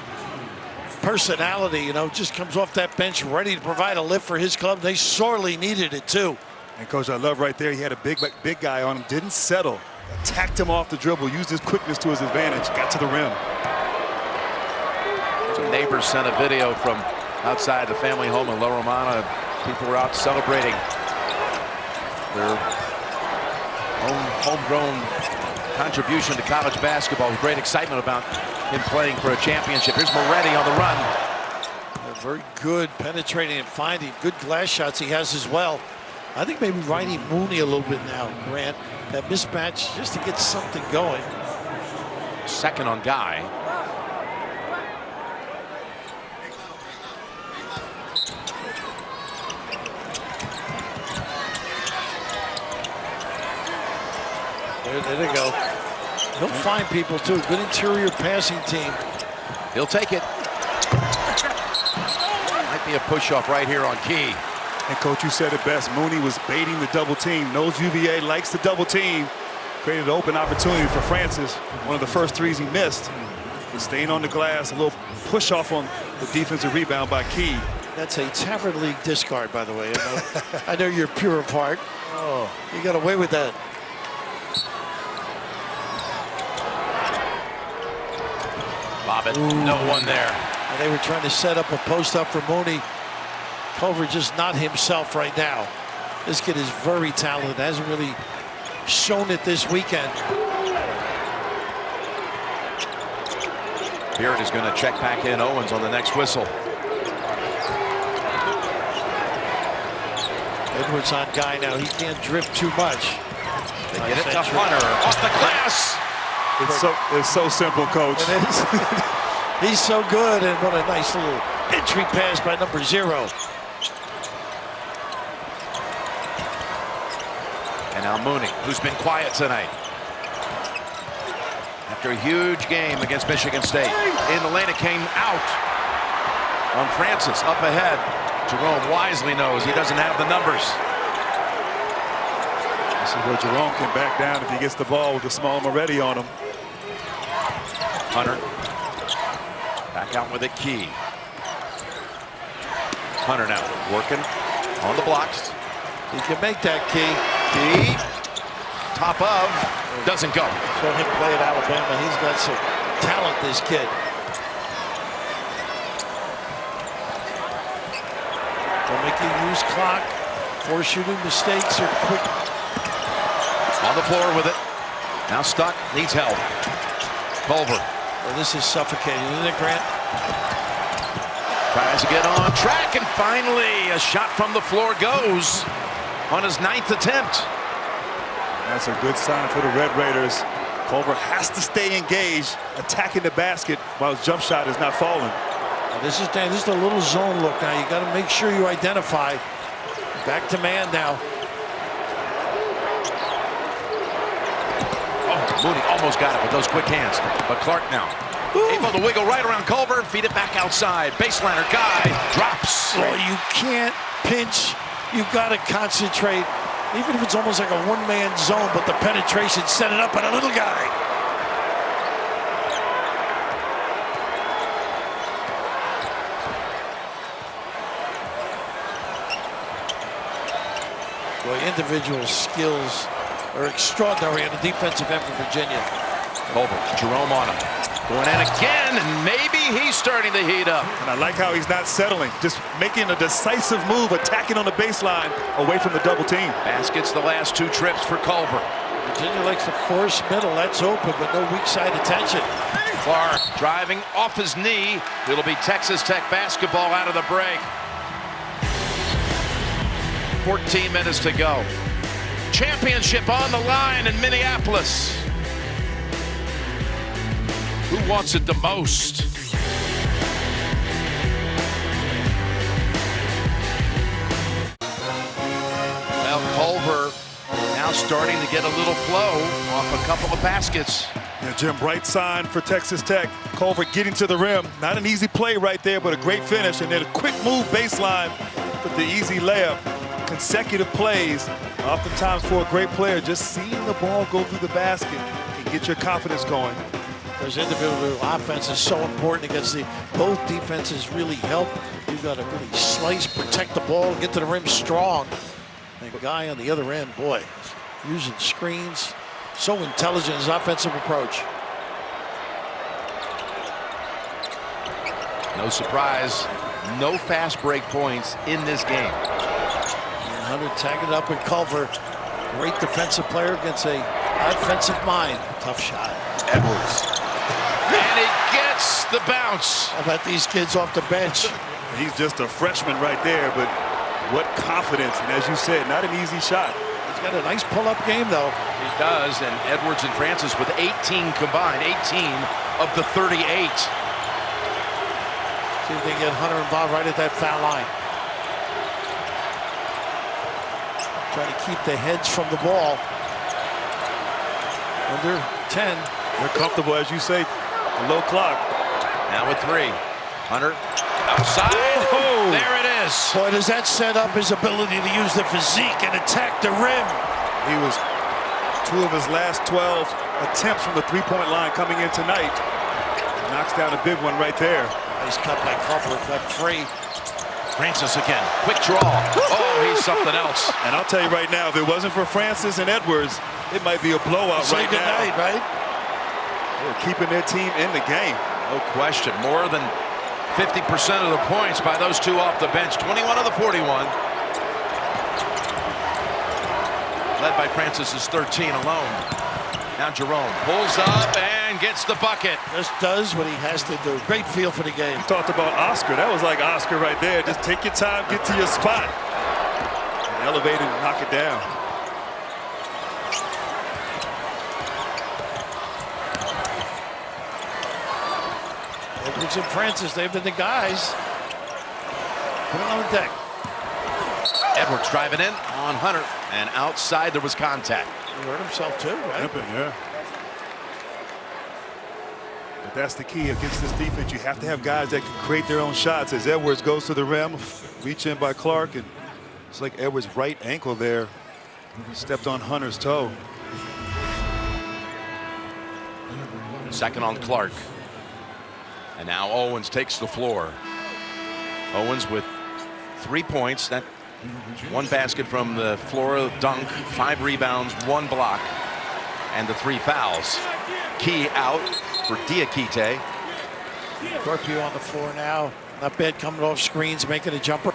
personality, you know, just comes off that bench ready to provide a lift for his club. They sorely needed it, too. And, Coach, I love right there, he had a big guy on him, didn't settle, attacked him off the dribble, used his quickness to his advantage, got to the rim. Some neighbors sent a video from outside the family home in La Romana. People were out celebrating their homegrown contribution to college basketball with great excitement about him playing for a championship. Here's Moretti on the run. They're very good penetrating and finding good glass shots he has as well. I think maybe Riley Mooney a little bit now, Grant. That mismatch just to get something going. Second on Guy. There they go. He'll find people, too. Good interior passing team. He'll take it. Might be a push-off right here on Key. And Coach, you said it best. Mooney was baiting the double team. Knows UVA likes the double team. Created an open opportunity for Francis. One of the first threes he missed. Was staying on the glass. A little push-off on the defensive rebound by Key. That's a Tavern League discard, by the way. I know you're pure of heart. Oh, you got away with that. Bob it. No one there. And they were trying to set up a post up for Mooney. Culver just not himself right now. This kid is very talented. Hasn't really shown it this weekend. Beard is going to check back in Owens on the next whistle. Edwards on Guy now. He can't drift too much. They get it to Hunter off the glass. It's so simple, Coach. It is. He's so good, and what a nice little entry pass by number 0. And now Mooney, who's been quiet tonight. After a huge game against Michigan State. In the lane, it came out on Francis, up ahead. Jerome wisely knows he doesn't have the numbers. This is where Jerome can back down if he gets the ball with the small Moretti on him. Hunter back out with it. Key. Hunter now working on the blocks. He can make that Key. Key, top of, doesn't go. Saw him play at Alabama. He's got some talent, this kid. Don't make you use clock. 4 shooting mistakes or quick. On the floor with it. Now stuck, needs help. Culver. Well, this is suffocating, isn't it, Grant? Tries to get on track, and finally a shot from the floor goes on his 9th attempt. That's a good sign for the Red Raiders. Culver has to stay engaged, attacking the basket while his jump shot is not falling. Now, this is a little zone look now. You got to make sure you identify. Back to man now. Oh, Mooney almost got it with those quick hands, but Clark now able to wiggle right around Culver, feed it back outside. Baseliner Guy drops. Well, you can't pinch. You've got to concentrate, even if it's almost like a one-man zone, but the penetration set it up at a little guy. Boy, individual skills are extraordinary on the defensive end for Virginia. Culver, Jerome on him. Going in again, and maybe he's starting to heat up. And I like how he's not settling, just making a decisive move, attacking on the baseline away from the double team. Baskets the last 2 trips for Culver. Virginia likes to force middle. That's open, but no weak side attention. Clark driving off his knee. It'll be Texas Tech basketball out of the break. 14 minutes to go. Championship on the line in Minneapolis. Who wants it the most? Well, Culver now starting to get a little flow off a couple of baskets. Yeah, Jim, bright sign for Texas Tech. Culver getting to the rim. Not an easy play right there, but a great finish. And then a quick move baseline with the easy layup. Consecutive plays. Oftentimes for a great player, just seeing the ball go through the basket can get your confidence going. Those individual offense is so important against both defenses really help. You've got to really slice, protect the ball, get to the rim strong. And Guy on the other end, boy, using screens, so intelligent his offensive approach. No surprise, no fast break points in this game. And Hunter tagging it up with Culver. Great defensive player against a offensive mind. Tough shot. Edwards. And he gets the bounce. How about these kids off the bench? He's just a freshman right there, but what confidence. And as you said, not an easy shot. He's got a nice pull-up game, though. He does, and Edwards and Francis with 18 combined, 18 of the 38. See if they can get Hunter involved right at that foul line. Trying to keep the heads from the ball. Under 10. They're comfortable, as you say, the low clock. Now with 3. Hunter outside. Oh. There it is. Boy, does that set up his ability to use the physique and attack the rim. He was 2 of his last 12 attempts from the three-point line coming in tonight. Knocks down a big one right there. Nice cut by Culver, left free. Francis again. Quick draw. Oh, he's something else. And I'll tell you right now, if it wasn't for Francis and Edwards, it might be a blowout Say right good now. night, right? They're keeping their team in the game. No question. More than 50% of the points by those two off the bench. 21 of the 41. Led by Francis's 13 alone. Now Jerome pulls up and gets the bucket. Just does what he has to do. Great feel for the game. We talked about Oscar. That was like Oscar right there. Just take your time, get to your spot. And elevate and knock it down. Edwards and Francis, they've been the guys. Put it on the deck. Edwards driving in on Hunter, and outside there was contact. He hurt himself too, right? Yeah. But that's the key against this defense. You have to have guys that can create their own shots. As Edwards goes to the rim, reach in by Clark, and it's like Edwards' right ankle there stepped on Hunter's toe. Second on Clark. And now Owens takes the floor. Owens with 3 points. That one basket from the floor dunk, 5 rebounds, 1 block, and the 3 fouls. Key out for Diakite. Corpio on the floor now. Not bad coming off screens, making a jumper.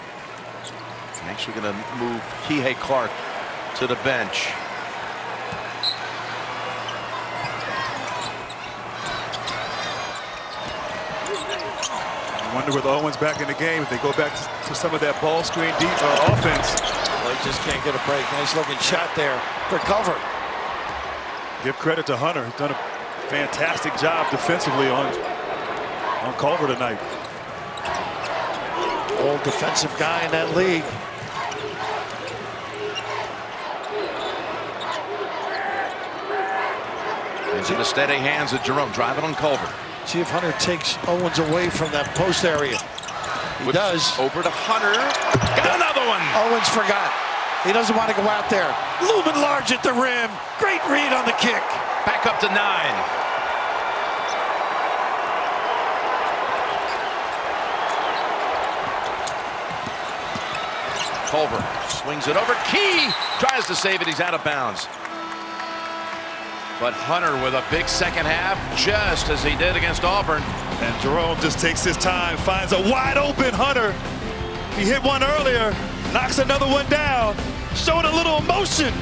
Actually going to move Kihei Clark to the bench. I wonder with Owens back in the game, if they go back to some of that ball screen deep offense. Well, he just can't get a break. Nice looking shot there for Culver. Give credit to Hunter. He's done a fantastic job defensively on Culver tonight. Old defensive guy in that league. Into the steady hands of Jerome, driving on Culver. See if Hunter takes Owens away from that post area. He does. Over to Hunter. Got another one. Owens forgot. He doesn't want to go out there. Looming large at the rim. Great read on the kick. Back up to 9. Culver swings it over. Key tries to save it. He's out of bounds. But Hunter with a big second half, just as he did against Auburn. And Jerome just takes his time, finds a wide open Hunter. He hit one earlier, knocks another one down, showing a little emotion.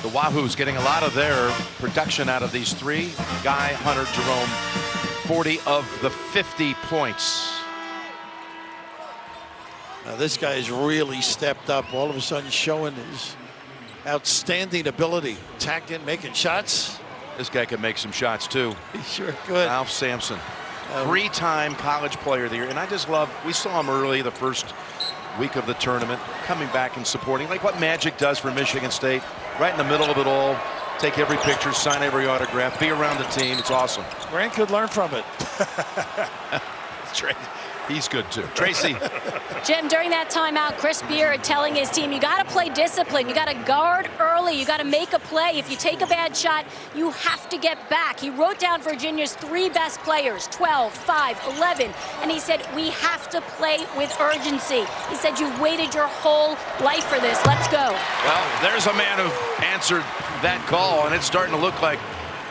The Wahoos getting a lot of their production out of these 3. Guy, Hunter, Jerome, 40 of the 50 points. Now this guy has really stepped up, all of a sudden showing his outstanding ability. Attacking, making shots. This guy can make some shots too. He sure could. Alf Sampson, 3-time college player of the year. And I just love, we saw him early the first week of the tournament, coming back and supporting, like what Magic does for Michigan State, right in the middle of it all. Take every picture, sign every autograph, be around the team. It's awesome. Grant could learn from it. He's good too. Tracy. Jim, during that timeout, Chris Beard telling his team, you got to play discipline. You got to guard early. You got to make a play. If you take a bad shot, you have to get back. He wrote down Virginia's 3 best players, 12, 5, 11. And he said, we have to play with urgency. He said, you've waited your whole life for this. Let's go. Well, there's a man who answered that call, and it's starting to look like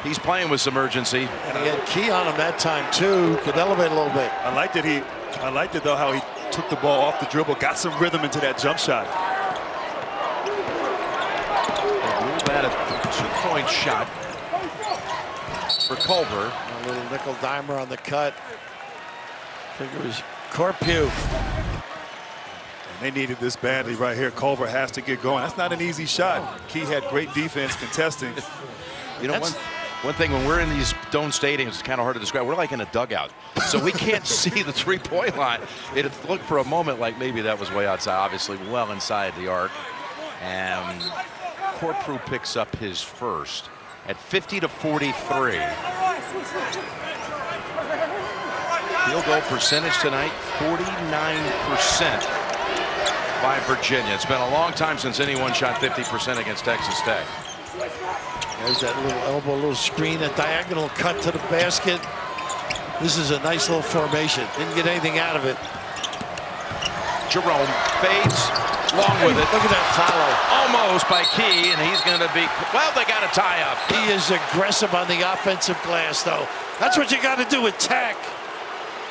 he's playing with some urgency. And he had Key on him that time too. Could elevate a little bit. I liked it though how he took the ball off the dribble, got some rhythm into that jump shot. That a 2-point shot for Culver. A little nickel dimer on the cut. I think it was Corpio. And they needed this badly right here. Culver has to get going. That's not an easy shot. Key had great defense contesting. You know, one thing, when we're in these dome stadiums, it's kind of hard to describe. We're like in a dugout, so we can't see the 3-point line. It looked for a moment like maybe that was way outside, obviously well inside the arc. And Corprew picks up his first. at 50-43. Field goal percentage tonight, 49% by Virginia. It's been a long time since anyone shot 50% against Texas Tech. There's that little elbow, little screen, a diagonal cut to the basket. This is a nice little formation. Didn't get anything out of it. Jerome fades, long with it. Look at that follow. Almost by Key, and he's going to be, well, they got a tie up. He is aggressive on the offensive glass, though. That's what you got to do, attack.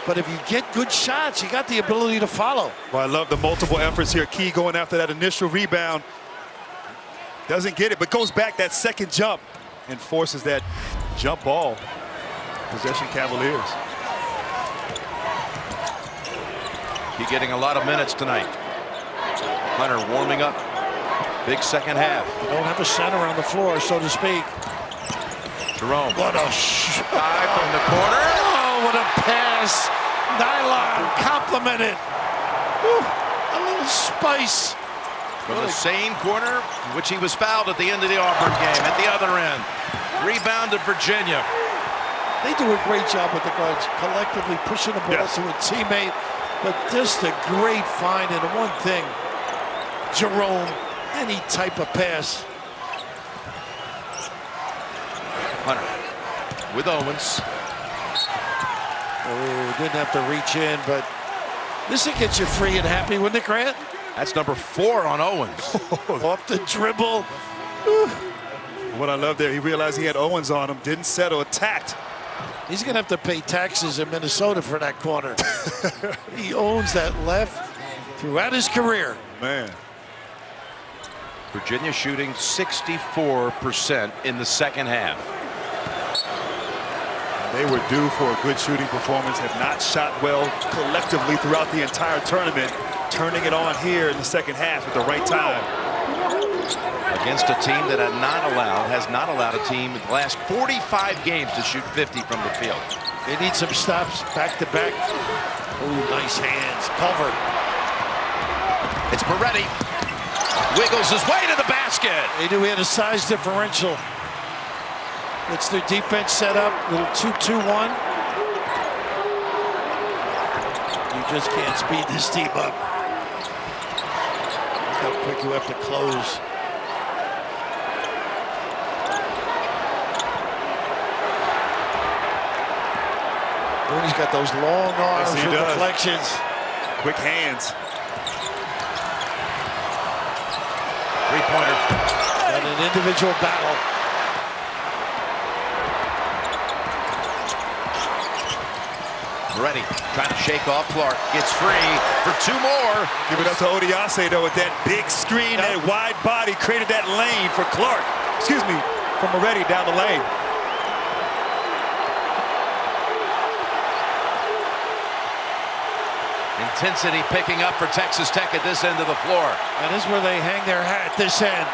But if you get good shots, you got the ability to follow. Well, I love the multiple efforts here. Key going after that initial rebound. Doesn't get it, but goes back that second jump and forces that jump ball. Possession Cavaliers. Key getting a lot of minutes tonight. Hunter warming up. Big second half. You don't have a center on the floor, so to speak. Jerome. What a Five from the corner. Oh, what a pass. Nylon complimented. Whew, a little spice. From the same corner, which he was fouled at the end of the Auburn game, at the other end. Rebounded Virginia. They do a great job with the guards, collectively pushing the ball to a teammate. But just a great find, and one thing, Jerome, any type of pass. Hunter with Owens. Oh, didn't have to reach in, but this will get you free and happy, wouldn't it, Grant? That's number 4 on Owens. Off the dribble. What I love there, he realized he had Owens on him, didn't settle, attacked. He's going to have to pay taxes in Minnesota for that corner. He owns that left throughout his career. Man. Virginia shooting 64% in the second half. They were due for a good shooting performance, have not shot well collectively throughout the entire tournament. Turning it on here in the second half at the right time. Against a team that has not allowed a team in the last 45 games to shoot 50 from the field. They need some stops back to back. Oh, nice hands. Covered. It's Moretti. Wiggles his way to the basket. They knew he had a size differential. It's their defense set up. Little 2-2-1. You just can't speed this team up. Look how quick you have to close. He's got those long arms Yes, he for does. deflections. Quick hands. Three-pointer. And an individual battle. Moretti trying to shake off Clark. Gets free for 2 more. Give it up to Odiase, though, with that big screen, that wide body, created that lane for Clark. Excuse me, for Moretti down the lane. Intensity picking up for Texas Tech at this end of the floor. And this is where they hang their hat, this end.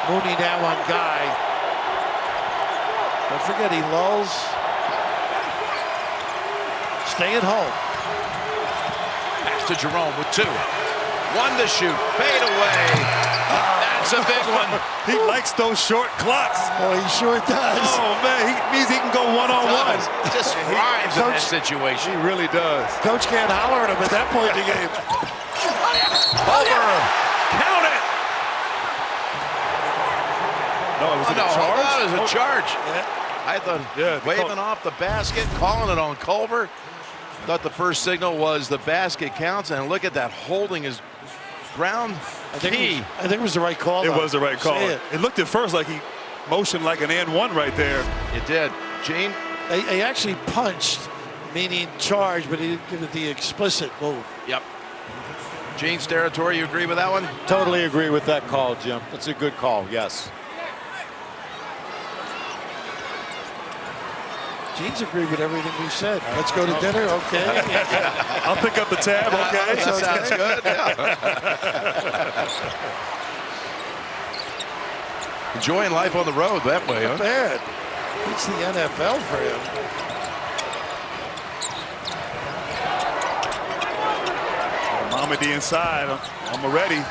Mooney now on Guy. Don't forget, he lulls. Stay at home. Pass to Jerome with 2. 1 to shoot. Fade away. That's a big one. He likes those short clocks. Oh, he sure does. Oh, man, he means he can go one-on-one. Just thrives in that situation. He really does. Coach can't holler at him at that point in the game. Over. Count it. No, it was No, a charge. that was a charge. Yeah. I thought Yeah, waving off the basket, calling it on Culver. Thought the first signal was the basket counts, and look at that holding his ground key. I think it was the right call. It though. was the right call. Say It looked at first like he motioned like an and one right there. It did. Gene? They actually punched, meaning charge, but he didn't give it the explicit move. Yep. Gene's territory, you agree with that one? Totally agree with that call, Jim. That's a good call, yes. Gene's agreed with everything we've said. Let's go to dinner, okay? I'll pick up the tab, okay? That sounds good. Yeah. Enjoying life on the road that way, huh? Bad. It's the NFL for him. Mamadi inside. I'm ready.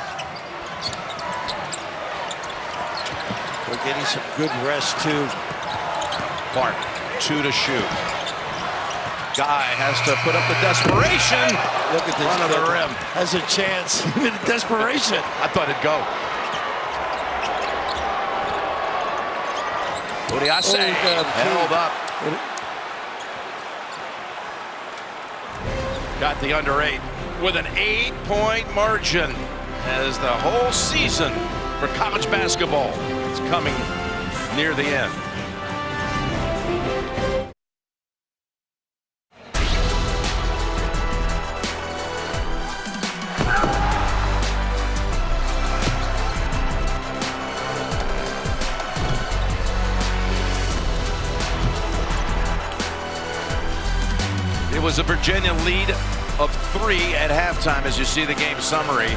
Quick getting some good rest, too. Clark, 2 to shoot. Guy has to put up the desperation. Look at this. Front of the rim. Has a chance. Even in desperation. I thought it'd go. Udiase held up. Got the under 8 with an 8-point margin as the whole season for college basketball is coming near the end. It was a Virginia lead of 3 at halftime as you see the game summary.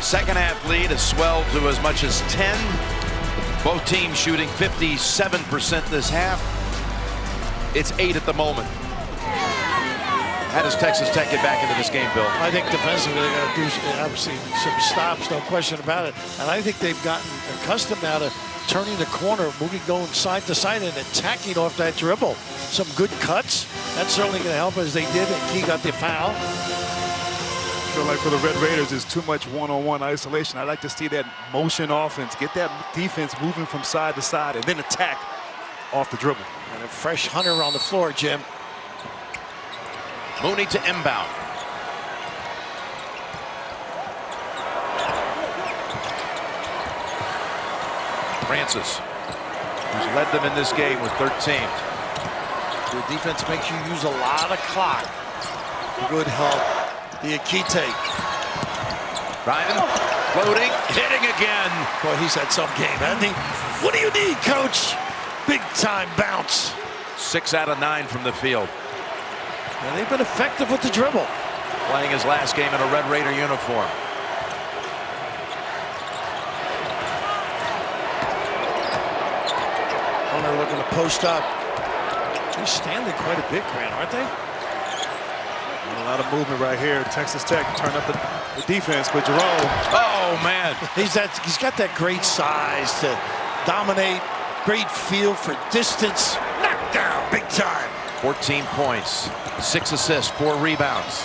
Second half lead has swelled to as much as 10. Both teams shooting 57% this half. It's 8 at the moment. How does Texas Tech get back into this game, Bill? I think defensively they're going to do obviously some stops, no question about it. And I think they've gotten accustomed now to turning the corner, going side to side and attacking off that dribble. Some good cuts. That's certainly going to help as they did. And Key got the foul. I feel like for the Red Raiders, there's too much one-on-one isolation. I like to see that motion offense, get that defense moving from side to side, and then attack off the dribble. And a fresh Hunter on the floor, Jim. Mooney to inbound. Francis, who's led them in this game with 13. Your defense makes you use a lot of clock. Good help. The Akite. Ryan floating, hitting again. Boy, he's had some game, hasn't he? What do you need, coach? Big time bounce. 6 out of 9 from the field. And they've been effective with the dribble. Playing his last game in a Red Raider uniform. Hunter looking to post up. They're standing quite a bit, Grant, aren't they? And a lot of movement right here. Texas Tech turned up the defense, but Jerome. Oh, man. He's got that great size to dominate, great feel for distance. Knocked down big time. 14 points, 6 assists, 4 rebounds.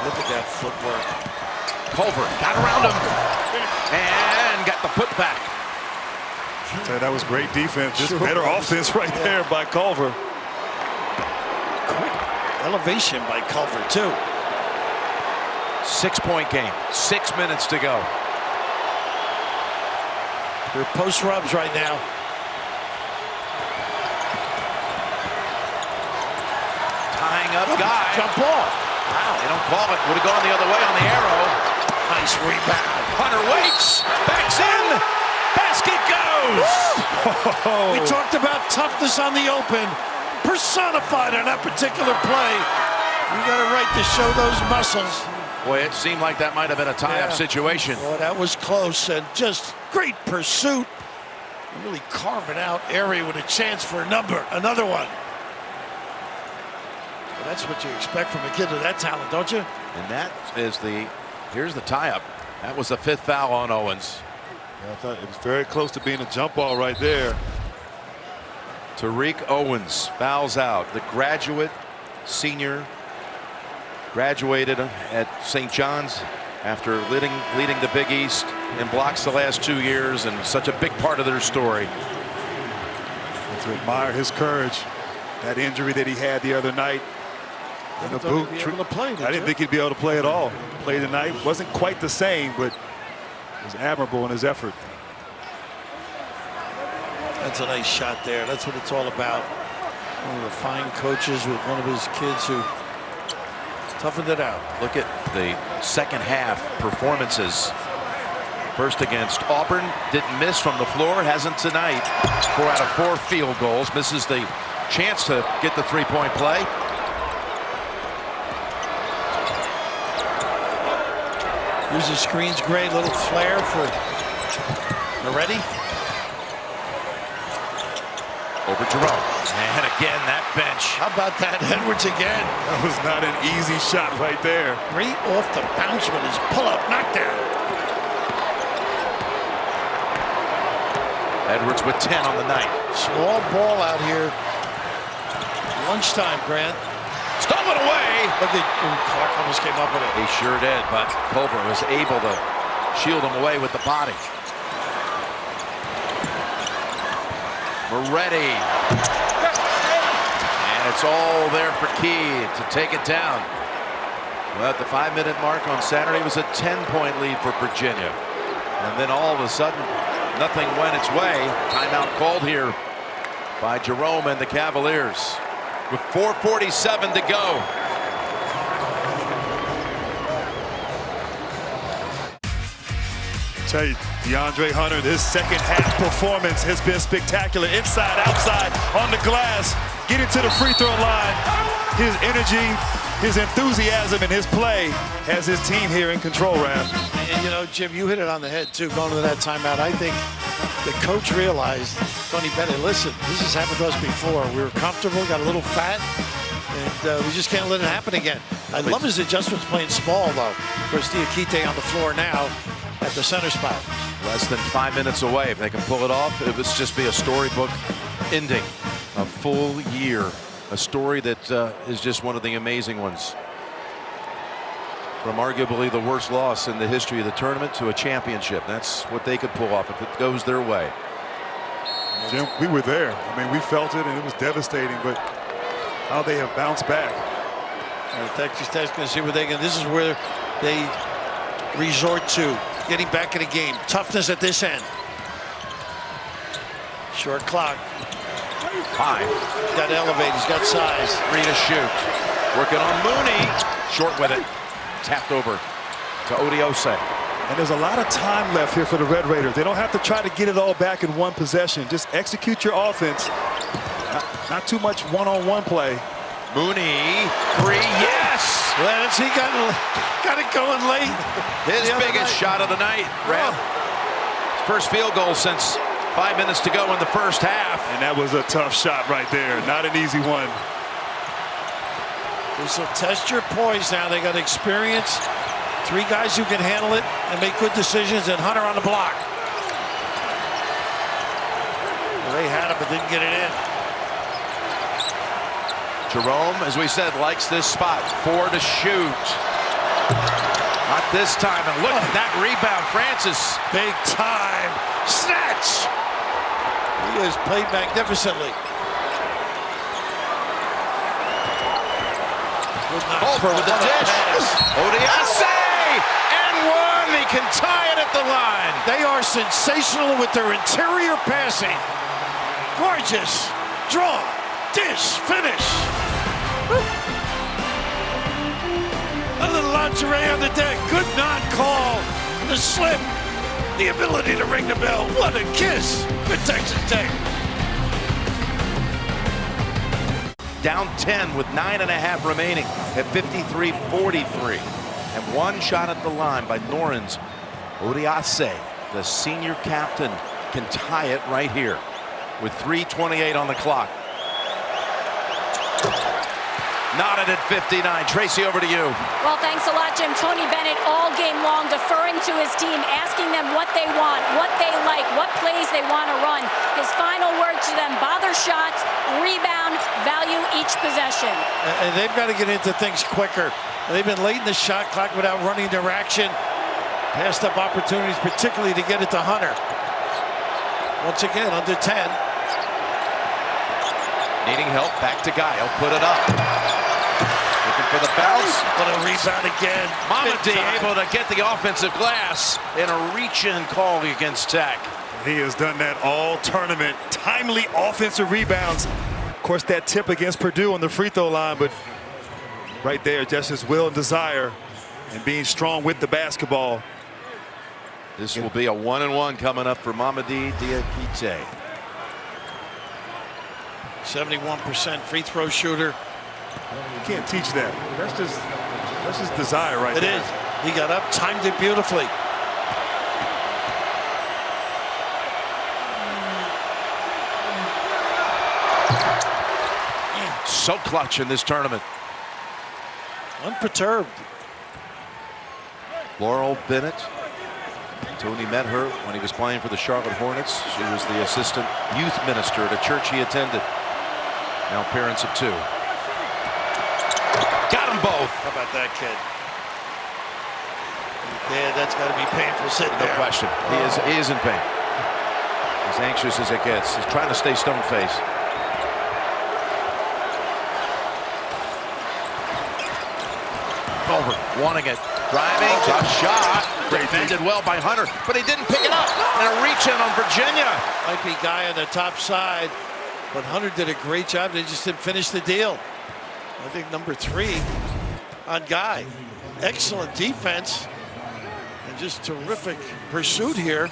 Look at that footwork. Culver got around him and got the putback. So that was great defense. Just better offense right there by Culver. Quick elevation by Culver, too. 6-point game, 6 minutes to go. They're post rubs right now. Tying up Guy. Jump ball. Wow. They don't call it. Would have gone the other way on the arrow. Nice rebound. Hunter waits, backs in, basket goes. We talked about toughness on the open, personified on that particular play. You got a right to show those muscles. Boy, it seemed like that might have been a tie-up situation. Well, that was close and just great pursuit. Really carving out area with a chance for another one. Well, that's what you expect from a kid with that talent, don't you? And that is here's the tie-up. That was the 5th foul on Owens. Yeah, I thought it was very close to being a jump ball right there. Tariq Owens fouls out. The graduate senior graduated at St. John's after leading the Big East in blocks the last 2 years, and such a big part of their story. To admire his courage. That injury that he had the other night in the boot. I didn't think he'd be able to play at all. Play tonight wasn't quite the same, but it was admirable in his effort. That's a nice shot there. That's what it's all about. One of the fine coaches with one of his kids who toughened it out. Look at the second half performances. First against Auburn, didn't miss from the floor, hasn't tonight. 4 out of 4 field goals, misses the chance to get the 3-point play. Here's the screens, great little flare for Moretti. Over Jerome, and again that bench. How about that, Edwards again? That was not an easy shot right there. Great off the bounce with his pull-up knockdown. Edwards with 10 on the night. Small ball out here. Lunchtime, Grant. Stolen away. Look at Clark almost came up with it. He sure did, but Culver was able to shield him away with the body. Moretti. And it's all there for Key to take it down. Well, at the 5-minute mark on Saturday, it was a 10-point lead for Virginia. And then all of a sudden, nothing went its way. Timeout called here by Jerome and the Cavaliers with 4:47 to go. I tell you, DeAndre Hunter, his second half performance has been spectacular. Inside, outside, on the glass, getting to the free throw line. His energy, his enthusiasm, and his play has his team here in control, Raph. And you know, Jim, you hit it on the head too, going to that timeout. I think the coach realized, Tony Bennett, listen, this has happened to us before. We were comfortable, got a little fat, and we just can't let it happen again. I love his adjustments playing small, though. Of course, Diakite on the floor now at the center spot. Less than 5 minutes away. If they can pull it off, it would just be a storybook ending. A full year. A story that is just one of the amazing ones. From arguably the worst loss in the history of the tournament to a championship. That's what they could pull off if it goes their way. Jim, we were there. I mean, we felt it, and it was devastating, but how they have bounced back. Texas Tech's going to see what they can. This is where they resort to getting back in the game. Toughness at this end. Short clock. 5. He's got to elevate. He's got size. 3 to shoot. Working on Mooney. Short with it. Tapped over to Odiose. And there's a lot of time left here for the Red Raiders. They don't have to try to get it all back in one possession. Just execute your offense. Not too much one-on-one play. Mooney, 3, yes! Well, he got it going late. His biggest shot of the night, Brad. First field goal since 5 minutes to go in the first half. And that was a tough shot right there. Not an easy one. This will test your poise now. They got experience. 3 guys who can handle it and make good decisions, and Hunter on the block. Well, they had him but didn't get it in. Jerome, as we said, likes this spot. 4 to shoot. Not this time. And look at that rebound, Francis. Big time snatch. He has played magnificently. Culver with the dish. Odiase! And 1. He can tie it at the line. They are sensational with their interior passing. Gorgeous. Draw. Dish. Finish. A little lingerie on the deck. Good non-call. The slip. The ability to ring the bell. What a kiss for Texas Tech. Down 10 with 9.5 remaining at 53-43. And 1 shot at the line by Noren's Odiase, the senior captain, can tie it right here with 3:28 on the clock. Knotted at 59. Tracy, over to you. Well, thanks a lot, Jim. Tony Bennett all game long deferring to his team, asking them what they want, what they like, what plays they want to run. His final word to them: bother shots, rebound, value each possession. And they've got to get into things quicker. They've been late in the shot clock without running their action. Passed up opportunities, particularly to get it to Hunter. Once again, under 10. Needing help, back to Guy. He'll put it up. Looking for the bounce. What a rebound again. Mamadi able to get the offensive glass in a reach-in call against Tech. He has done that all tournament. Timely offensive rebounds. Of course, that tip against Purdue on the free throw line, but right there, just his will and desire and being strong with the basketball. This will be a 1-and-1 coming up for Mamadi Diakite. 71% free throw shooter. You can't teach that. That's just desire right there. It is. He got up, timed it beautifully. So clutch in this tournament. Unperturbed. Laurel Bennett Tony met her when he was playing for the Charlotte Hornets. She was the assistant youth minister at a church he attended. Now parents of 2. Got them both. How about that kid? Yeah, that's got to be painful sitting No there. question. He is in pain. As anxious as it gets. He's trying to stay stone-faced. Over, wanting it, driving, tough shot, defended well by Hunter, but he didn't pick it up, and a reach in on Virginia. Might be Guy on the top side, but Hunter did a great job. They just didn't finish the deal. I think number 3 on Guy. Excellent defense and just terrific pursuit here.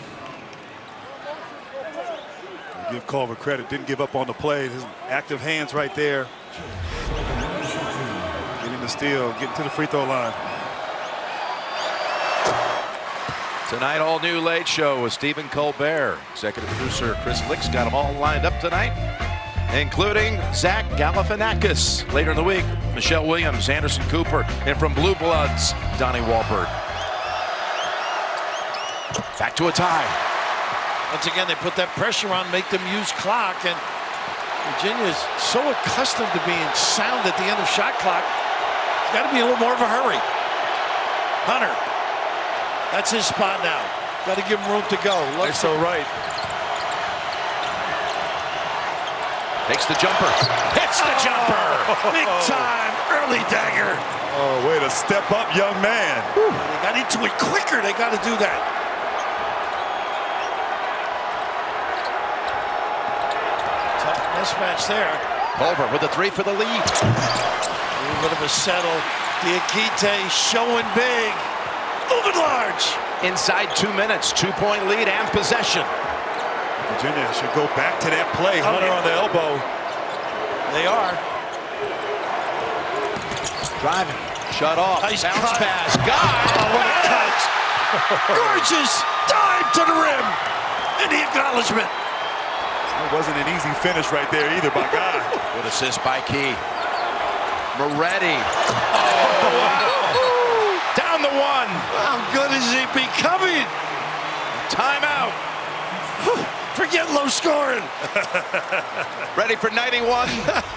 Give Culver credit, didn't give up on the play. His active hands right there. Getting the steal, getting to the free throw line. Tonight, all new Late Show with Stephen Colbert. Executive producer Chris Lick's got them all lined up tonight, including Zach Galifianakis. Later in the week, Michelle Williams, Anderson Cooper, and from Blue Bloods, Donnie Wahlberg. Back to a tie. Once again, they put that pressure on, make them use clock, and Virginia's so accustomed to being sound at the end of shot clock. It's got to be a little more of a hurry. Hunter, that's his spot now. Got to give him room to go. That's so right. Takes the jumper. Hits the jumper. Big time, early dagger. Oh, way to step up, young man. They got into it quicker. They got to do that. Mismatch there. Culver with a 3 for the lead. A little bit of a settle. Diakite showing big. Moving large. Inside 2 minutes, 2-point lead and possession. Virginia should go back to that play. Hunter on the elbow. They are. Driving. Shut off. Nice Bounce cut. pass. Got it. What a cut. Gorgeous dive to the rim. And the acknowledgement. It wasn't an easy finish right there either by Guy. Good assist by Key. Moretti. Oh, wow. Down the 1. How good is he becoming? Timeout. Forget low scoring. Ready for 91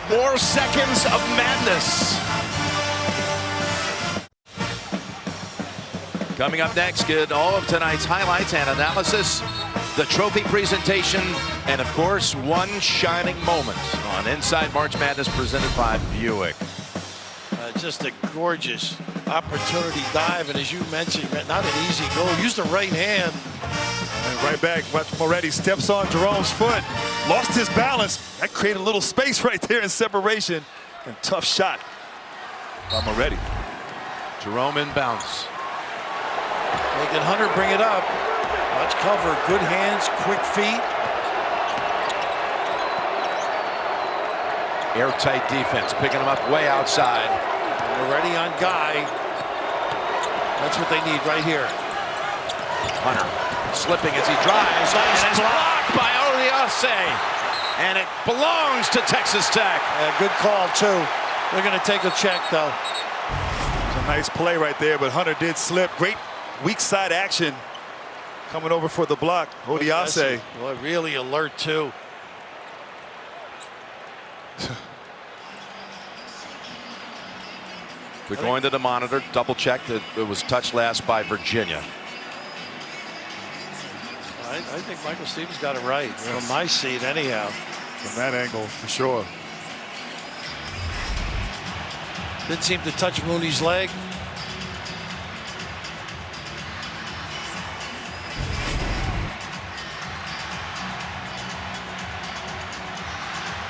more seconds of madness. Coming up next, get all of tonight's highlights and analysis, the trophy presentation, and of course, one shining moment on Inside March Madness presented by Buick. Just a gorgeous opportunity dive, and as you mentioned, not an easy goal. Use the right hand. And right back, watch Moretti steps on Jerome's foot. Lost his balance. That created a little space right there in separation. And tough shot by Moretti. Jerome inbounds. Making Hunter bring it up. Watch Culver. Good hands, quick feet. Airtight defense, picking them up way outside. Moretti on Guy. That's what they need right here. Hunter slipping as he drives, and is blocked by Oriase. And it belongs to Texas Tech. Good call, too. They're going to take a check, though. It's a nice play right there, but Hunter did slip. Great weak side action coming over for the block. Odiase. Boy, really alert, too. We're going to the monitor, double check that it was touched last by Virginia. I think Michael Stevens got it right from my seat, anyhow. From that angle, for sure. Didn't seem to touch Mooney's leg.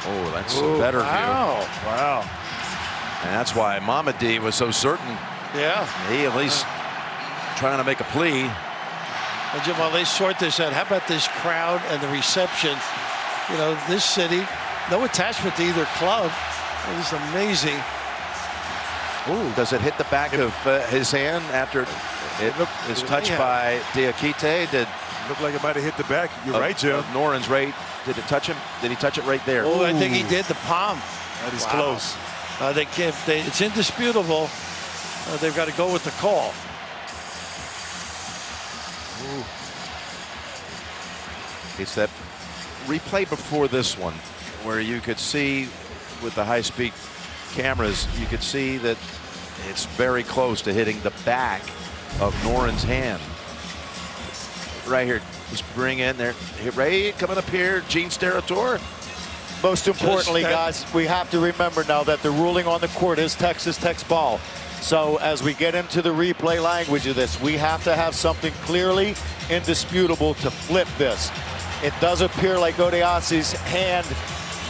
Oh, that's a better view. Wow. And that's why Mamadi was so certain. Yeah. He at least trying to make a plea. And Jim, while they sort this out, how about this crowd and the reception? You know, this city, no attachment to either club. It is amazing. Ooh, does it hit the back of his hand after it is touched by Diakite? Looked like it might have hit the back. You're right, Jim. Noren's right. Did it touch him? Did he touch it right there? Oh, I think he did. The palm. That is close. It's indisputable. They've got to go with the call. It's that replay before this one where you could see with the high-speed cameras, you could see that it's very close to hitting the back of Noren's hand. Right here, just bring in there. Ray coming up here, Gene Steratore. Most importantly, guys, we have to remember now that the ruling on the court is Texas Tech's ball. So as we get into the replay language of this, we have to have something clearly indisputable to flip this. It does appear like Odiase's hand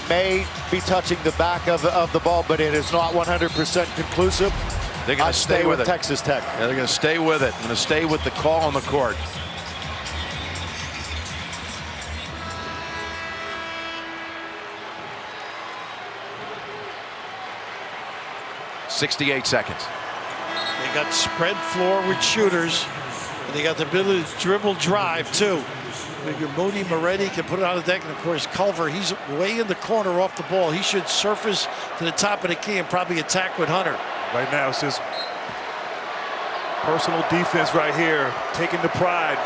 may be touching the back of the ball, but it is not 100% conclusive. They're going to stay with it. Texas Tech. Yeah, they're going to stay with it. Going to stay with the call on the court. .68 seconds. They got spread floor with shooters, and they got the ability to dribble drive too. Moody Moretti can put it on the deck, and of course Culver, he's way in the corner off the ball. He should surface to the top of the key and probably attack with Hunter. Right now it's just personal defense right here, taking the pride.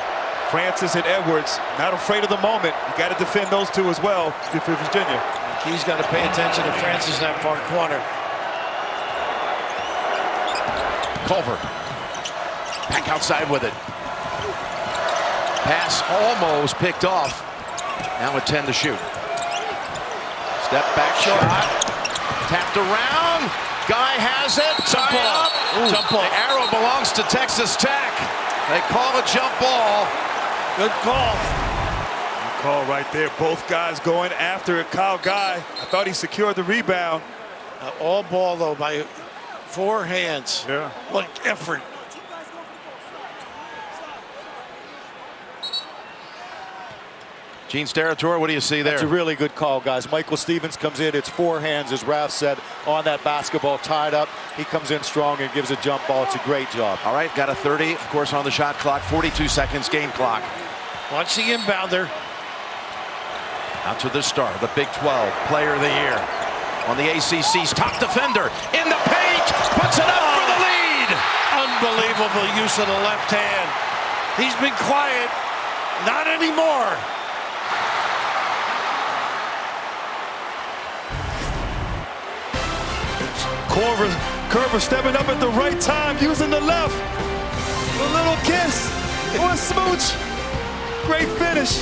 Francis and Edwards, not afraid of the moment. You got to defend those two as well for Virginia. Key's got to pay attention to Francis in that far corner. Culver back outside with it. Pass almost picked off. Now with 10 to shoot. Step back shot. Tapped around. Guy has it. Jump ball. Jump ball. The arrow belongs to Texas Tech. They call a jump ball. Good call. Good call right there. Both guys going after it. Kyle Guy, I thought he secured the rebound. All ball though by 4 hands. Yeah. What effort. Gene Steratore, what do you see there? It's a really good call, guys. Michael Stevens comes in. It's 4 hands, as Raf said, on that basketball, tied up. He comes in strong and gives a jump ball. It's a great job. All right, got a 30, of course, on the shot clock. 42 seconds, game clock. Watch the inbounder. Out to the star, the Big 12 Player of the Year. On the ACC's top defender, in the paint, puts it up for the lead. Unbelievable use of the left hand. He's been quiet. Not anymore. Curver stepping up at the right time, using the left. A little kiss or a smooch. Great finish.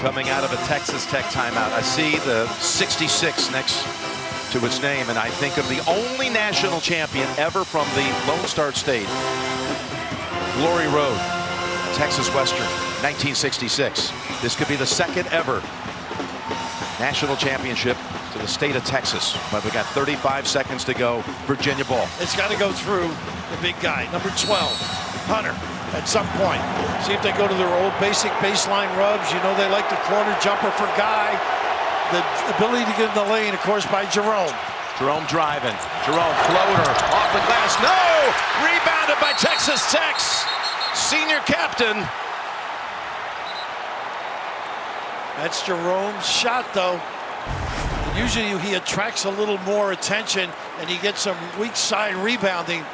Coming out of a Texas Tech timeout, I see the 66 next to its name, and I think of the only national champion ever from the Lone Star State. Glory Road, Texas Western, 1966. This could be the second ever national championship to the state of Texas. But we got 35 seconds to go. Virginia ball. It's got to go through the big guy, number 12, Hunter, at some point. See if they go to their old basic baseline rubs. You know they like the corner jumper for Guy. The ability to get in the lane, of course, by Jerome. Jerome driving. Jerome floater off the glass. No! Rebounded by Texas Tech's senior captain. That's Jerome's shot, though. And usually he attracts a little more attention, and he gets some weak side rebounding. I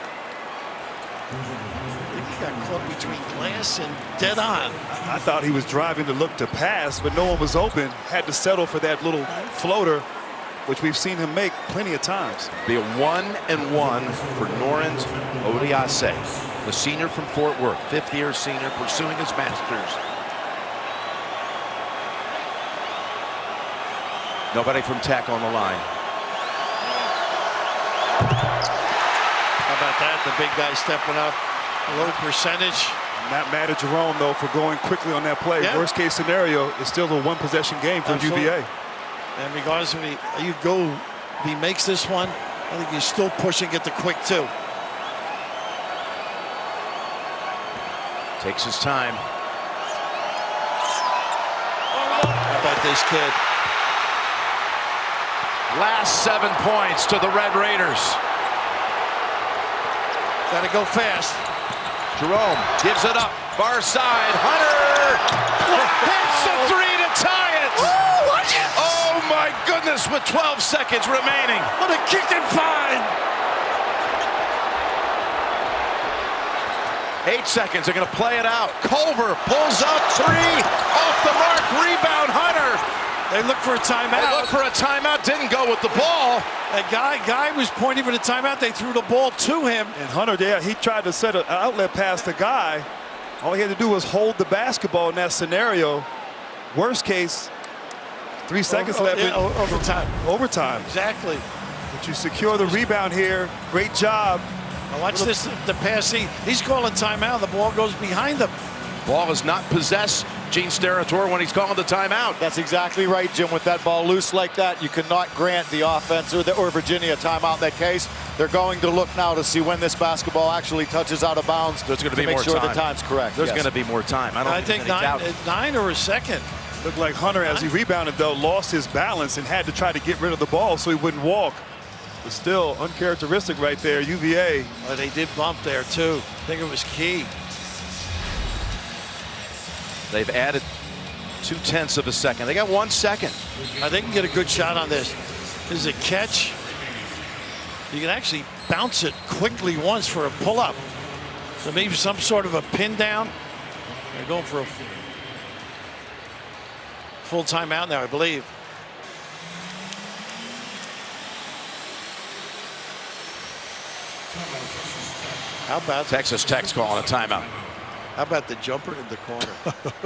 think he got caught between glass and dead on. I thought he was driving to look to pass, but no one was open. Had to settle for that little floater, which we've seen him make plenty of times. Be a 1-and-1 for Noren's Odiase, the senior from Fort Worth, 5th-year senior pursuing his master's. Nobody from Tech on the line. How about that? The big guy stepping up. Low percentage. Not mad at Jerome, though, for going quickly on that play. Yeah. Worst case scenario, it's still a 1-possession game for UVA. And regardless of if he makes this one, I think he's still pushing it to quick, too. Takes his time. How about this kid? Last 7 points to the Red Raiders. Got to go fast. Jerome gives it up. Far side. Hunter hits the 3 to tie it. Oh my goodness, with 12 seconds remaining. What a kick and find. 8 seconds. They're going to play it out. Culver pulls up 3. Off the mark. Rebound, Hunter. They look for a timeout. They look for a timeout. Didn't go with the ball. A guy was pointing for the timeout. They threw the ball to him. And Hunter there, he tried to set an outlet pass to Guy. All he had to do was hold the basketball in that scenario. Worst case, 3 seconds left. Yeah, overtime. Overtime. Exactly. But you secure the rebound here. Great job. Now watch this, the pass. He's calling timeout. The ball goes behind him. Ball is not possessed Gene Steratore when he's calling the timeout. That's exactly right, Jim. With that ball loose like that, you cannot grant the offense or Virginia a timeout in that case. They're going to look now to see when this basketball actually touches out of bounds. There's going to be make more sure time. the time's correct. There's going to be more time. I think 9 or a second. Looked like Hunter, as he rebounded, though, lost his balance and had to try to get rid of the ball so he wouldn't walk. But still, uncharacteristic right there, UVA. But they did bump there, too. I think it was key. They've added 0.2 of a second. They got 1 second. They can get a good shot on this. This is a catch. You can actually bounce it quickly once for a pull-up. So maybe some sort of a pin down. They're going for a full timeout now, I believe. How about Texas Tech's calling a timeout. How about the jumper in the corner?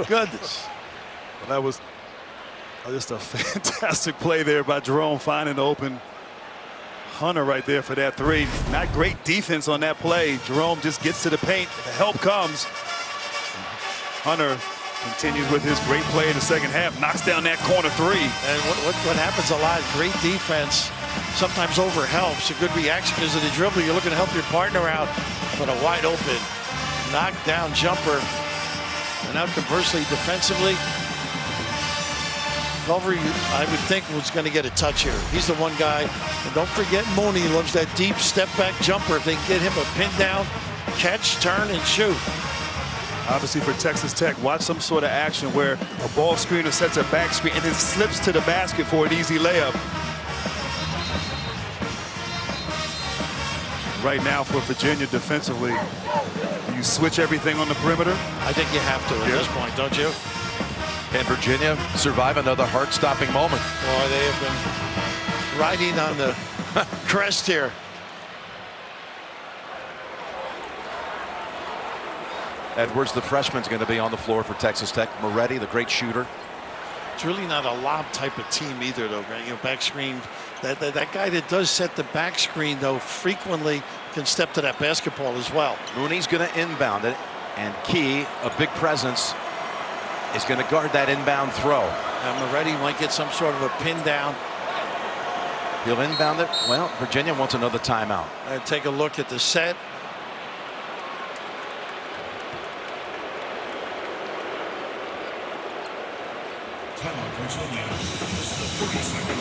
Goodness. Well, that was just a fantastic play there by Jerome, finding the open Hunter right there for that 3. Not great defense on that play. Jerome just gets to the paint. The help comes. Hunter continues with his great play in the second half. Knocks down that corner 3. And what happens a lot, great defense sometimes over helps. A good reaction because of the dribble. You're looking to help your partner out, but a wide open knockdown jumper. And now conversely, defensively, Culver, I would think, was going to get a touch here. He's the one guy. And don't forget, Mooney loves that deep step-back jumper. If they can get him a pin down, catch, turn, and shoot. Obviously for Texas Tech, watch some sort of action where a ball screener sets a back screen and then slips to the basket for an easy layup. Right now for Virginia defensively, do you switch everything on the perimeter? I think you have to at this point, don't you? Can Virginia survive another heart-stopping moment? Boy, they have been riding on the crest here. Edwards, the freshman, is going to be on the floor for Texas Tech. Moretti, the great shooter. It's really not a lob type of team either, though. You know, back screen. That guy that does set the back screen, though, frequently can step to that basketball as well. Mooney's going to inbound it, and Key, a big presence, is going to guard that inbound throw. And Moretti might get some sort of a pin down. He'll inbound it. Well, Virginia wants another timeout. And take a look at the set.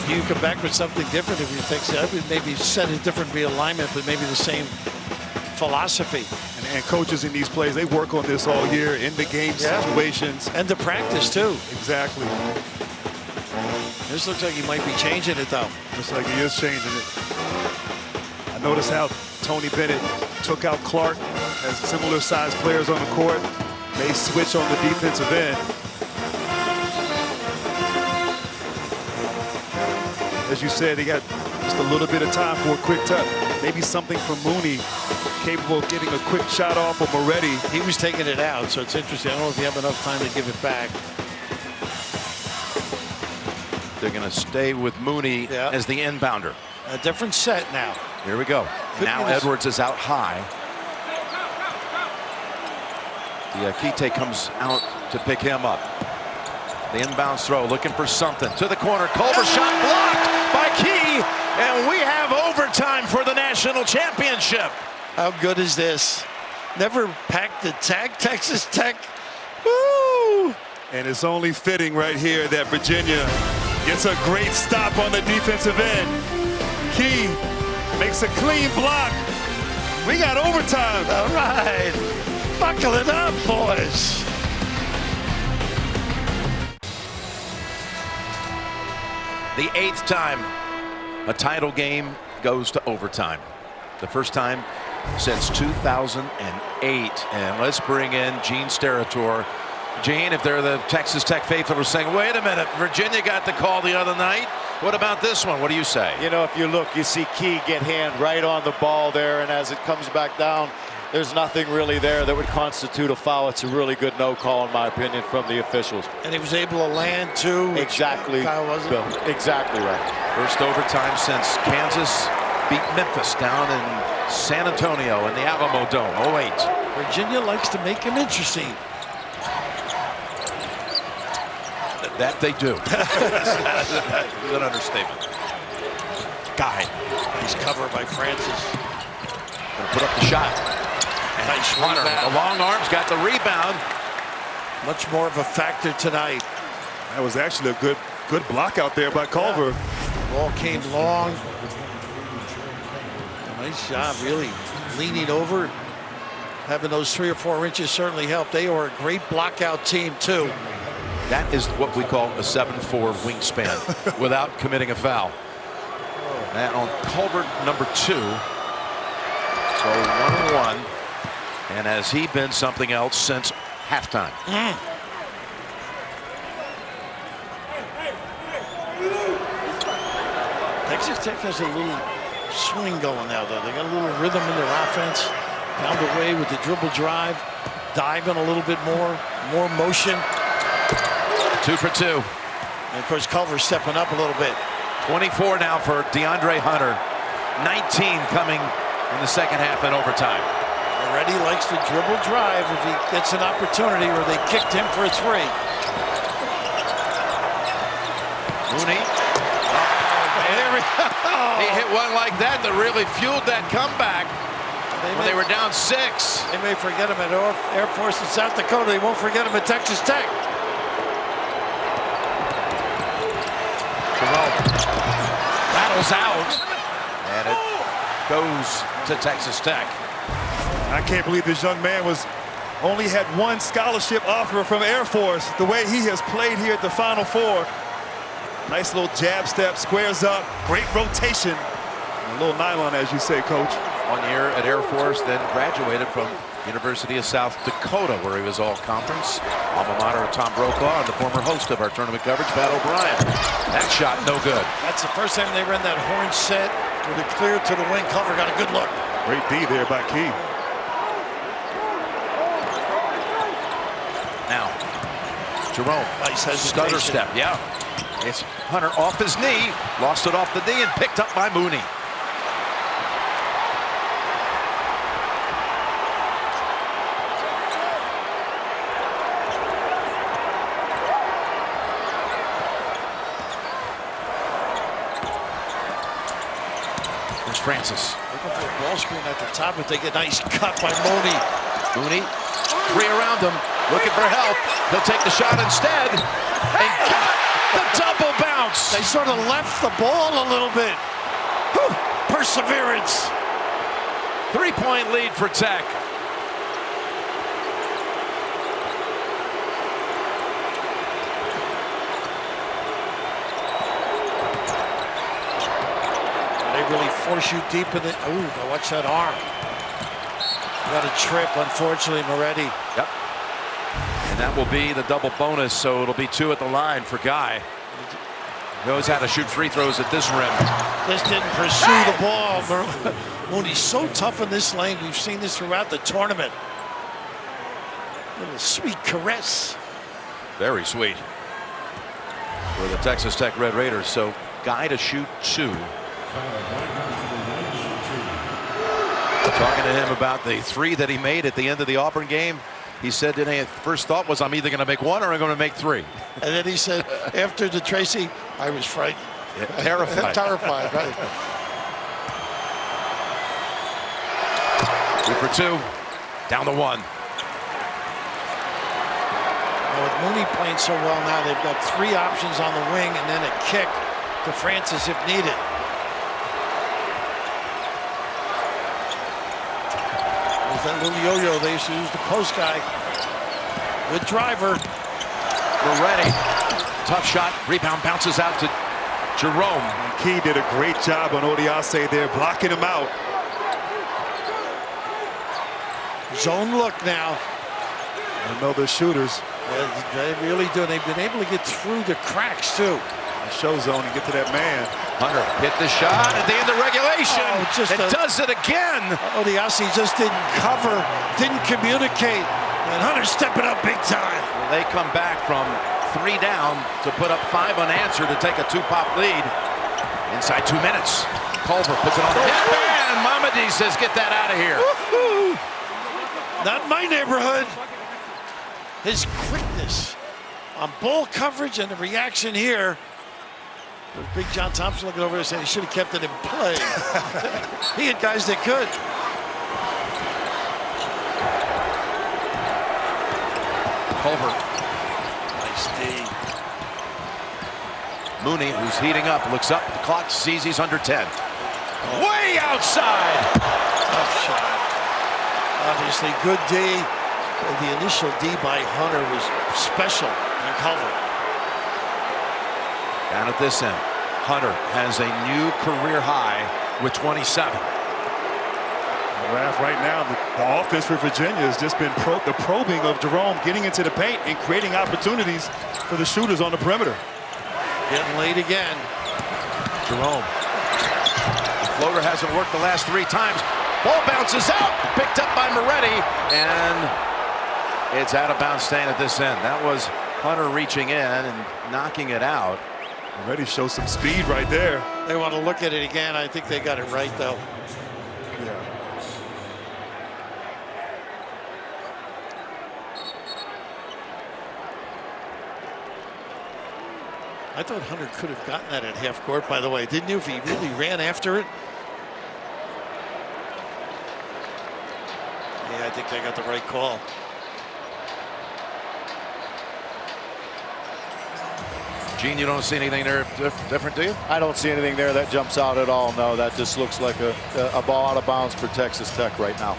You come back with something different if you think so. I would maybe set a different realignment, but maybe the same philosophy. And coaches in these plays, they work on this all year in the game situations. And the practice, too. Exactly. This looks like he might be changing it, though. Looks like he is changing it. I noticed how Tony Bennett took out Clark, has similar sized players on the court. They switch on the defensive end. As you said, they got just a little bit of time for a quick touch. Maybe something from Mooney, capable of getting a quick shot off of Moretti. He was taking it out, so it's interesting. I don't know if you have enough time to give it back. They're going to stay with Mooney as the inbounder. A different set now. Here we go. Now Edwards is out high. The Akite comes out to pick him up. The inbound throw, looking for something. To the corner, Culver shot blocked by Key, and we have overtime for the national championship. How good is this? Never packed the tag, Texas Tech. Woo! And it's only fitting right here that Virginia gets a great stop on the defensive end. Key makes a clean block. We got overtime. All right. Buckle it up, boys. The 8th time a title game goes to overtime. The first time since 2008. And let's bring in Gene Steratore. Gene, if they're the Texas Tech faithful, are saying, wait a minute, Virginia got the call the other night. What about this one? What do you say? You know, if you look, you see Key get hand right on the ball there, and as it comes back down, there's nothing really there that would constitute a foul. It's a really good no call, in my opinion, from the officials. And he was able to land too. Exactly. Bill, exactly right. First overtime since Kansas beat Memphis down in San Antonio in the Alamo Dome. 08. Virginia likes to make him interesting. That they do. It's an understatement. Guy. Nice cover by Francis. Gonna put up the shot. And nice Hunter, rebound. the long arms, got the rebound. Much more of a factor tonight. That was actually a good block out there by Culver. Ball came long. Nice job, really leaning over. Having those 3 or 4 inches certainly helped. They are a great blockout team too. That is what we call a 7'4" wingspan without committing a foul. And on Culver, number 2. So 1-1. And has he been something else since halftime? Texas Tech has a little swing going now, though. They got a little rhythm in their offense. Found a way with the dribble drive, diving a little bit more motion. 2 for 2. And of course, Culver stepping up a little bit. 24 now for DeAndre Hunter. 19 coming in the second half and overtime. Already likes to dribble drive if he gets an opportunity, where they kicked him for a 3. Mooney. He hit one like that really fueled that comeback when they were down 6. They may forget him at Air Force in South Dakota. They won't forget him at Texas Tech. Battles out, and it goes to Texas Tech. I can't believe this young man only had 1 scholarship offer from Air Force. The way he has played here at the Final Four. Nice little jab step, squares up, great rotation. A little nylon, as you say, Coach. 1 year at Air Force, then graduated from University of South Dakota, where he was all-conference. Alma mater of Tom Brokaw and the former host of our tournament coverage, Pat O'Brien. That shot, no good. That's the first time they ran that horn set with it clear to the wing. Culver got a good look. Great D there by Key. Now, Jerome, Nice hesitation. stutter step, yeah. It's Hunter off his knee, lost it off the knee, and picked up by Mooney. There's Francis. Looking for a ball screen at the top, but they get a nice cut by Mooney. Mooney, 3 around him, looking for help. He'll take the shot instead, and got the double bounce. They sort of left the ball a little bit. Whew. Perseverance. 3-point lead for Tech. They really force you deep in the. Ooh, watch that arm. Got a trip, unfortunately, Moretti. Yep. And that will be the double bonus, so it'll be 2 at the line for Guy. Knows how to shoot free throws at this rim. Just didn't pursue the ball. Mooney's so tough in this lane. We've seen this throughout the tournament. Little sweet caress. Very sweet for the Texas Tech Red Raiders. So Guy to shoot 2. Talking to him about the 3 that he made at the end of the Auburn game. He said that his first thought was, I'm either going to make 1 or I'm going to make 3. And then he said, after the Tracy, I was frightened. Yeah, terrified. Terrified, right? 2 for 2. Down to 1. Now with Mooney playing so well now, they've got 3 options on the wing and then a kick to Francis if needed. There's that little yo-yo they used to use, the post guy. Good driver. Moretti. Tough shot. Rebound bounces out to Jerome. And Key did a great job on Odiase there, blocking him out. Zone look now. I know they're shooters. They really do. They've been able to get through the cracks, too. Show zone and get to that man. Hunter hit the shot at the end of regulation. Oh, does it again. Oh, the Aussie just didn't cover, didn't communicate. And Hunter's stepping up big time. Well, they come back from 3 down to put up 5 unanswered to take a 2-pop lead. Inside 2 minutes. Culver puts it on the hip, and Mamadi says, get that out of here. Not my neighborhood. His quickness on ball coverage and the reaction here. Big John Thompson looking over there saying he should have kept it in play. He had guys that could. Culver. Nice D. Mooney, who's heating up, looks up. The clock sees he's under 10. Way outside. Tough shot. Obviously, good D. The initial D by Hunter was special on Culver. Down at this end, Hunter has a new career high with 27. Raph, right now, the offense for Virginia has just been the probing of Jerome getting into the paint and creating opportunities for the shooters on the perimeter. Getting late again. Jerome. The floater hasn't worked the last 3 times. Ball bounces out, picked up by Moretti, and it's out of bounds staying at this end. That was Hunter reaching in and knocking it out. Moretti shows some speed right there. They want to look at it again. I think they got it right, though. Yeah. I thought Hunter could have gotten that at half court, by the way. Didn't you, if he really ran after it? Yeah, I think they got the right call. Gene, you don't see anything there different, do you? I don't see anything there that jumps out at all. No, that just looks like a ball out of bounds for Texas Tech right now.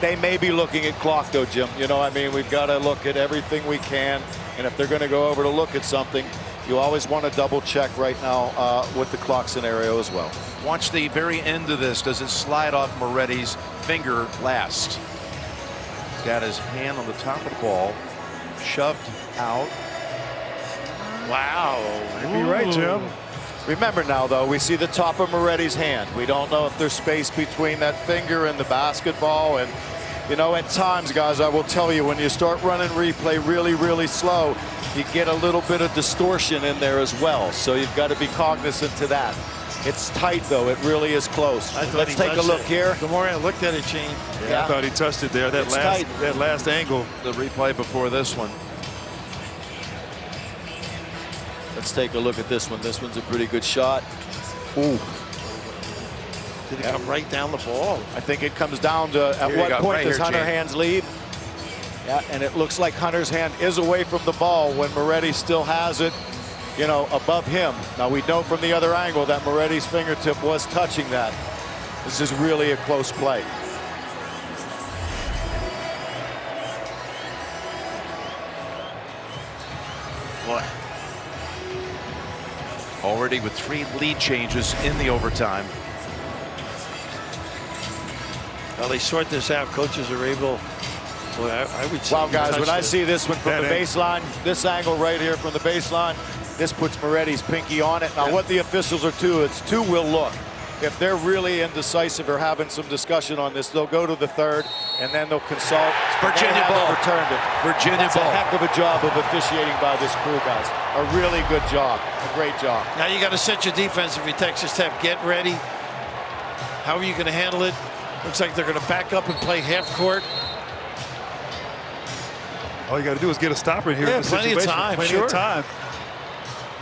They may be looking at clock, though, Jim. You know, I mean, we've got to look at everything we can. And if they're going to go over to look at something, you always want to double check right now with the clock scenario as well. Watch the very end of this. Does it slide off Moretti's finger last? He's got his hand on the top of the ball, shoved out. Wow. Might be right, Jim. Remember now, though, we see the top of Moretti's hand. We don't know if there's space between that finger and the basketball. And, you know, at times, guys, I will tell you, when you start running replay really, really slow, you get a little bit of distortion in there as well. So you've got to be cognizant to that. It's tight, though. It really is close. Let's take a look here. The more I looked at it, Gene. Yeah, I thought he touched it there. That last angle. The replay before this one. Let's take a look at this one. This one's a pretty good shot. Ooh. Did it come right down the ball? I think it comes down to at what point does Hunter's hands leave? Yeah, and it looks like Hunter's hand is away from the ball when Moretti still has it, you know, above him. Now we know from the other angle that Moretti's fingertip was touching that. This is really a close play. Boy. Already with 3 lead changes in the overtime. Well, they sort this out. Coaches are able. Boy, I would say. Wow, guys, when I see this one from the baseline, this angle right here from the baseline, this puts Moretti's pinky on it. Now, what the officials are will look. If they're really indecisive or having some discussion on this, they'll go to the third and then they'll consult. Virginia ball. Overturned it. Virginia That's ball. a heck of a job of officiating by this crew, guys. A really good job. A great job. Now you got to set your defense if you're Texas Tech. Get ready. How are you going to handle it? Looks like they're going to back up and play half court. All you got to do is get a stopper in here. Yeah, in the plenty of situation. time. Plenty of time.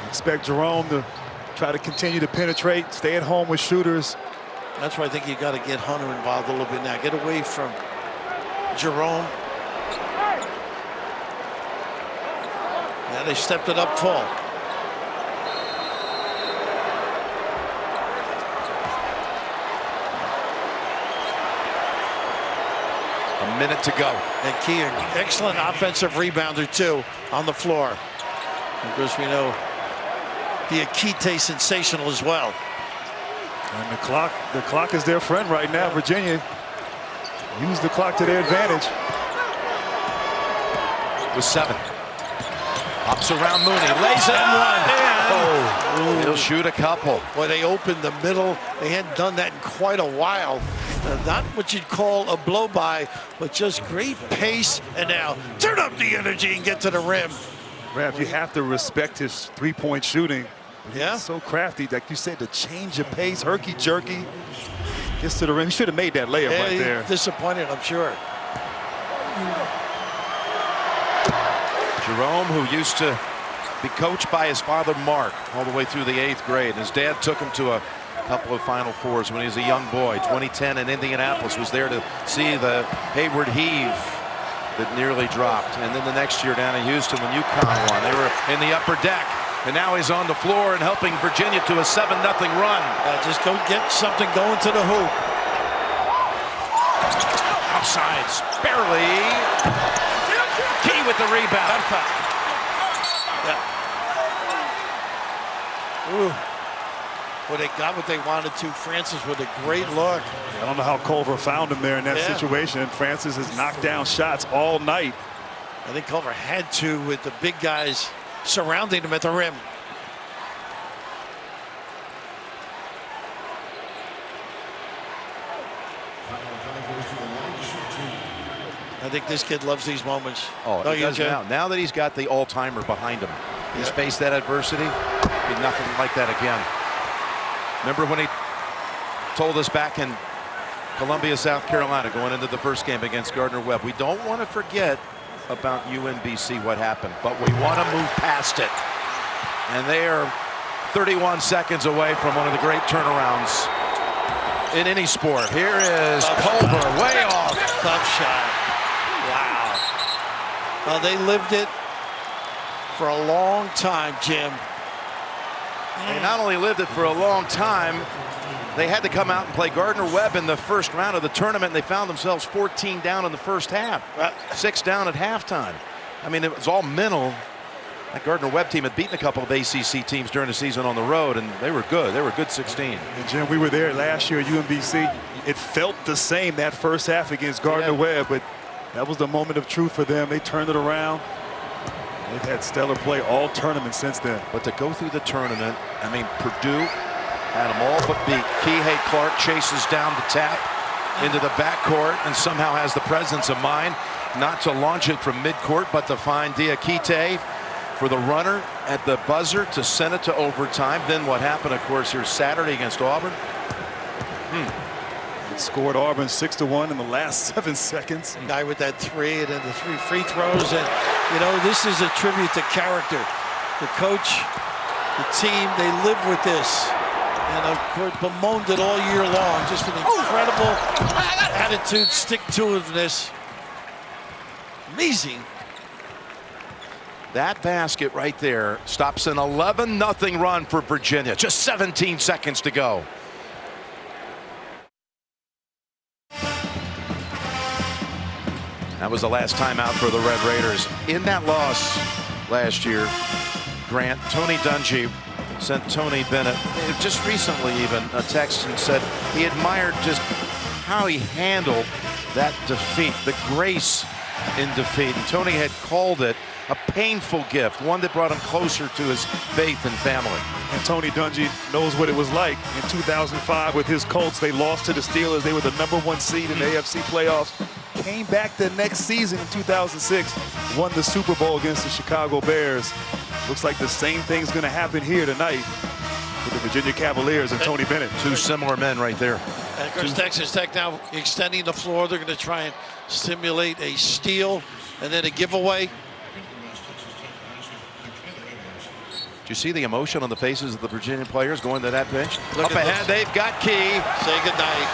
Expect Jerome to try to continue to penetrate, stay at home with shooters. That's why I think you got to get Hunter involved a little bit now. Get away from Jerome. Yeah, they stepped it up full. A minute to go. And Key, an excellent offensive rebounder, too, on the floor. Of course, we know Diakite sensational as well. And the clock is their friend right now, Virginia. Use the clock to their advantage. With 7. Hops around Mooney, lays it one. And he'll shoot a couple. Boy, they opened the middle. They hadn't done that in quite a while. Not what you'd call a blow-by, but just great pace. And now turn up the energy and get to the rim. Raph, you have to respect his three-point shooting. Yeah. He's so crafty, like you said, to change of pace, herky-jerky. Gets to the rim. He should have made that layup right there. Disappointed, I'm sure. Jerome, who used to be coached by his father, Mark, all the way through the 8th grade. His dad took him to a couple of Final Fours when he was a young boy. 2010 in Indianapolis, was there to see the Hayward heave that nearly dropped. And then the next year down in Houston when UConn won. They were in the upper deck. And now he's on the floor and helping Virginia to a 7-0 run. Just go get something going to the hoop. Outside, barely. Key with the rebound. Yeah. Ooh. Well, they got what they wanted to. Francis with a great look. I don't know how Culver found him there in that situation. Francis has knocked down shots all night. I think Culver had to with the big guys surrounding him at the rim. I think this kid loves these moments. Oh, he does now. Now that he's got the all-timer behind him, he's faced that adversity. Be nothing like that again. Remember when he told us back in Columbia, South Carolina, going into the first game against Gardner-Webb, we don't want to forget about UNBC, what happened, but we want to move past it. And they are 31 seconds away from one of the great turnarounds in any sport. Here is Culver, way off. Tough shot. Wow. Well, they lived it for a long time, Jim. They not only lived it for a long time, they had to come out and play Gardner-Webb in the first round of the tournament, and they found themselves 14 down in the first half. 6 down at halftime. I mean, it was all mental. That Gardner-Webb team had beaten a couple of ACC teams during the season on the road, and they were good. They were a good 16. And Jim, we were there last year at UNBC. It felt the same that first half against Gardner-Webb, but that was the moment of truth for them. They turned it around. They've had stellar play all tournament since then. But to go through the tournament, I mean, Purdue had them all but beat. Kihei Clark chases down the tap into the backcourt and somehow has the presence of mind not to launch it from midcourt, but to find Diakite for the runner at the buzzer to send it to overtime. Then what happened, of course, here Saturday against Auburn. It scored Auburn 6-1 in the last 7 seconds. The guy with that 3 and then the 3 free throws. And, you know, this is a tribute to character. The coach, the team, they live with this. And of course, bemoaned it all year long. Just an incredible attitude, stick-to-itiveness. Amazing. That basket right there stops an 11-0 run for Virginia. Just 17 seconds to go. That was the last timeout for the Red Raiders. In that loss last year, Grant, Tony Dungy sent Tony Bennett, just recently even, a text and said he admired just how he handled that defeat, the grace in defeat. And Tony had called it a painful gift, one that brought him closer to his faith and family. And Tony Dungy knows what it was like. In 2005 with his Colts, they lost to the Steelers. They were the #1 seed in the AFC playoffs. Came back the next season in 2006, won the Super Bowl against the Chicago Bears. Looks like the same thing's going to happen here tonight with the Virginia Cavaliers and Tony Bennett. Two similar men right there. And of course, Texas Tech now extending the floor. They're going to try and simulate a steal and then a giveaway. Do you see the emotion on the faces of the Virginia players going to that bench? Look Up ahead, they've got Key. Say goodnight.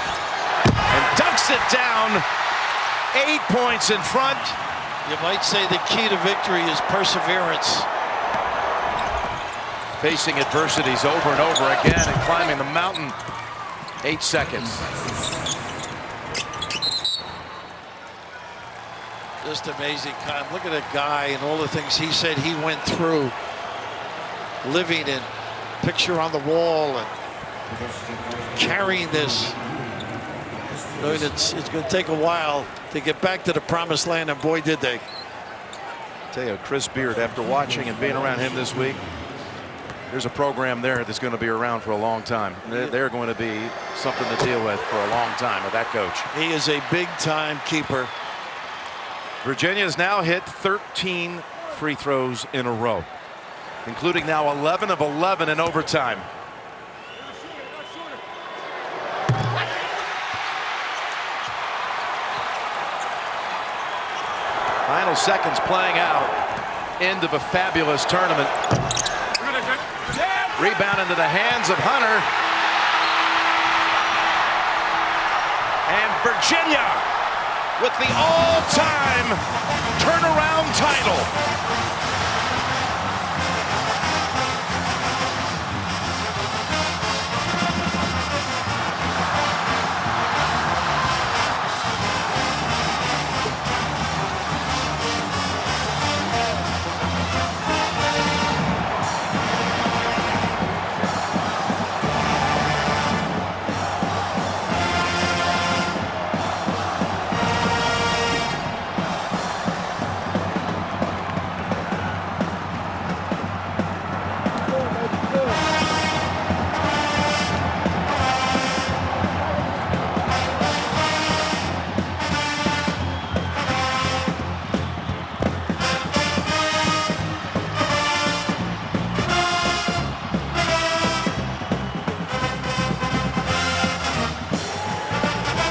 And dunks it down. 8 points in front. You might say the key to victory is perseverance. Facing adversities over and over again and climbing the mountain. 8 seconds. Just amazing. Look at a guy and all the things he said he went through. Living in, picture on the wall and carrying this. knowing it's going to take a while to get back to the promised land, and boy, did they. Tell you, Chris Beard, after watching and being around him this week, there's a program there that's going to be around for a long time. They're going to be something to deal with for a long time with that coach. He is a big-time keeper. Virginia has now hit 13 free throws in a row, including now 11 of 11 in overtime. Final seconds playing out. End of a fabulous tournament. Rebound into the hands of Hunter. And Virginia with the all-time turnaround title.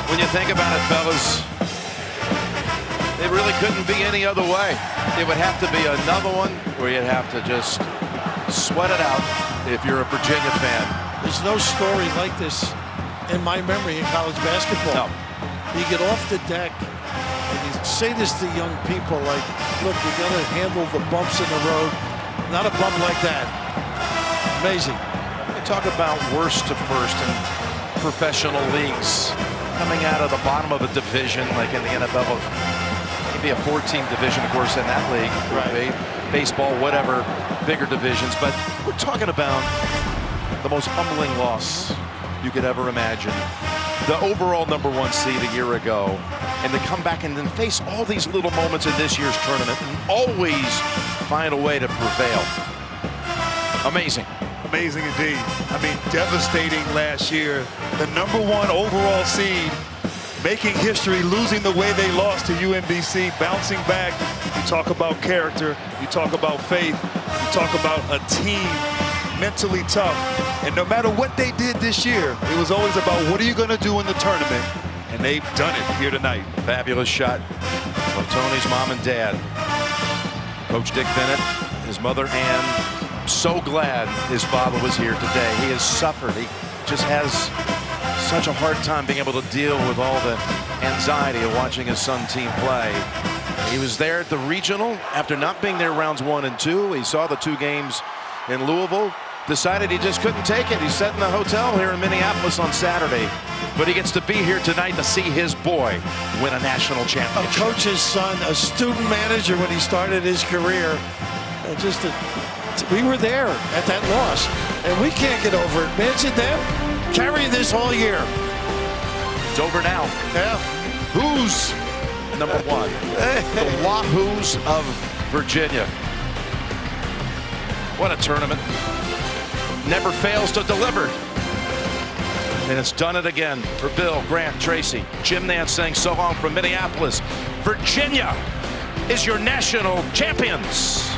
When you think about it, fellas, it really couldn't be any other way. It would have to be another one where you'd have to just sweat it out if you're a Virginia fan. There's no story like this in my memory in college basketball. No. You get off the deck and you say this to young people like, look, you got to handle the bumps in the road. Not a bump like that. Amazing. We talk about worst to first in professional leagues. Coming out of the bottom of a division, like in the NFL, maybe a 14 division, of course, in that league. Right. Baseball, whatever, bigger divisions. But we're talking about the most humbling loss you could ever imagine. The overall #1 seed a year ago, and to come back and then face all these little moments in this year's tournament and always find a way to prevail. Amazing. Amazing indeed. I mean, devastating last year. The #1 overall seed, making history, losing the way they lost to UMBC, bouncing back. You talk about character, you talk about faith, you talk about a team mentally tough. And no matter what they did this year, it was always about what are you going to do in the tournament? And they've done it here tonight. Fabulous shot of Tony's mom and dad. Coach Dick Bennett, his mother Ann, so glad his father was here today. He has suffered. He just has such a hard time being able to deal with all the anxiety of watching his son team play. He was there at the regional after not being there rounds 1 and 2. He saw the 2 games in Louisville, decided he just couldn't take it. He's sat in the hotel here in Minneapolis on Saturday, but he gets to be here tonight to see his boy win a national championship. A coach's son, a student manager when he started his career. We were there at that loss, and we can't get over it. Imagine them carrying this all year. It's over now. Yeah. Who's #1? The Wahoos of Virginia. What a tournament. Never fails to deliver. And it's done it again for Bill, Grant, Tracy. Jim Nance saying so long from Minneapolis. Virginia is your national champions.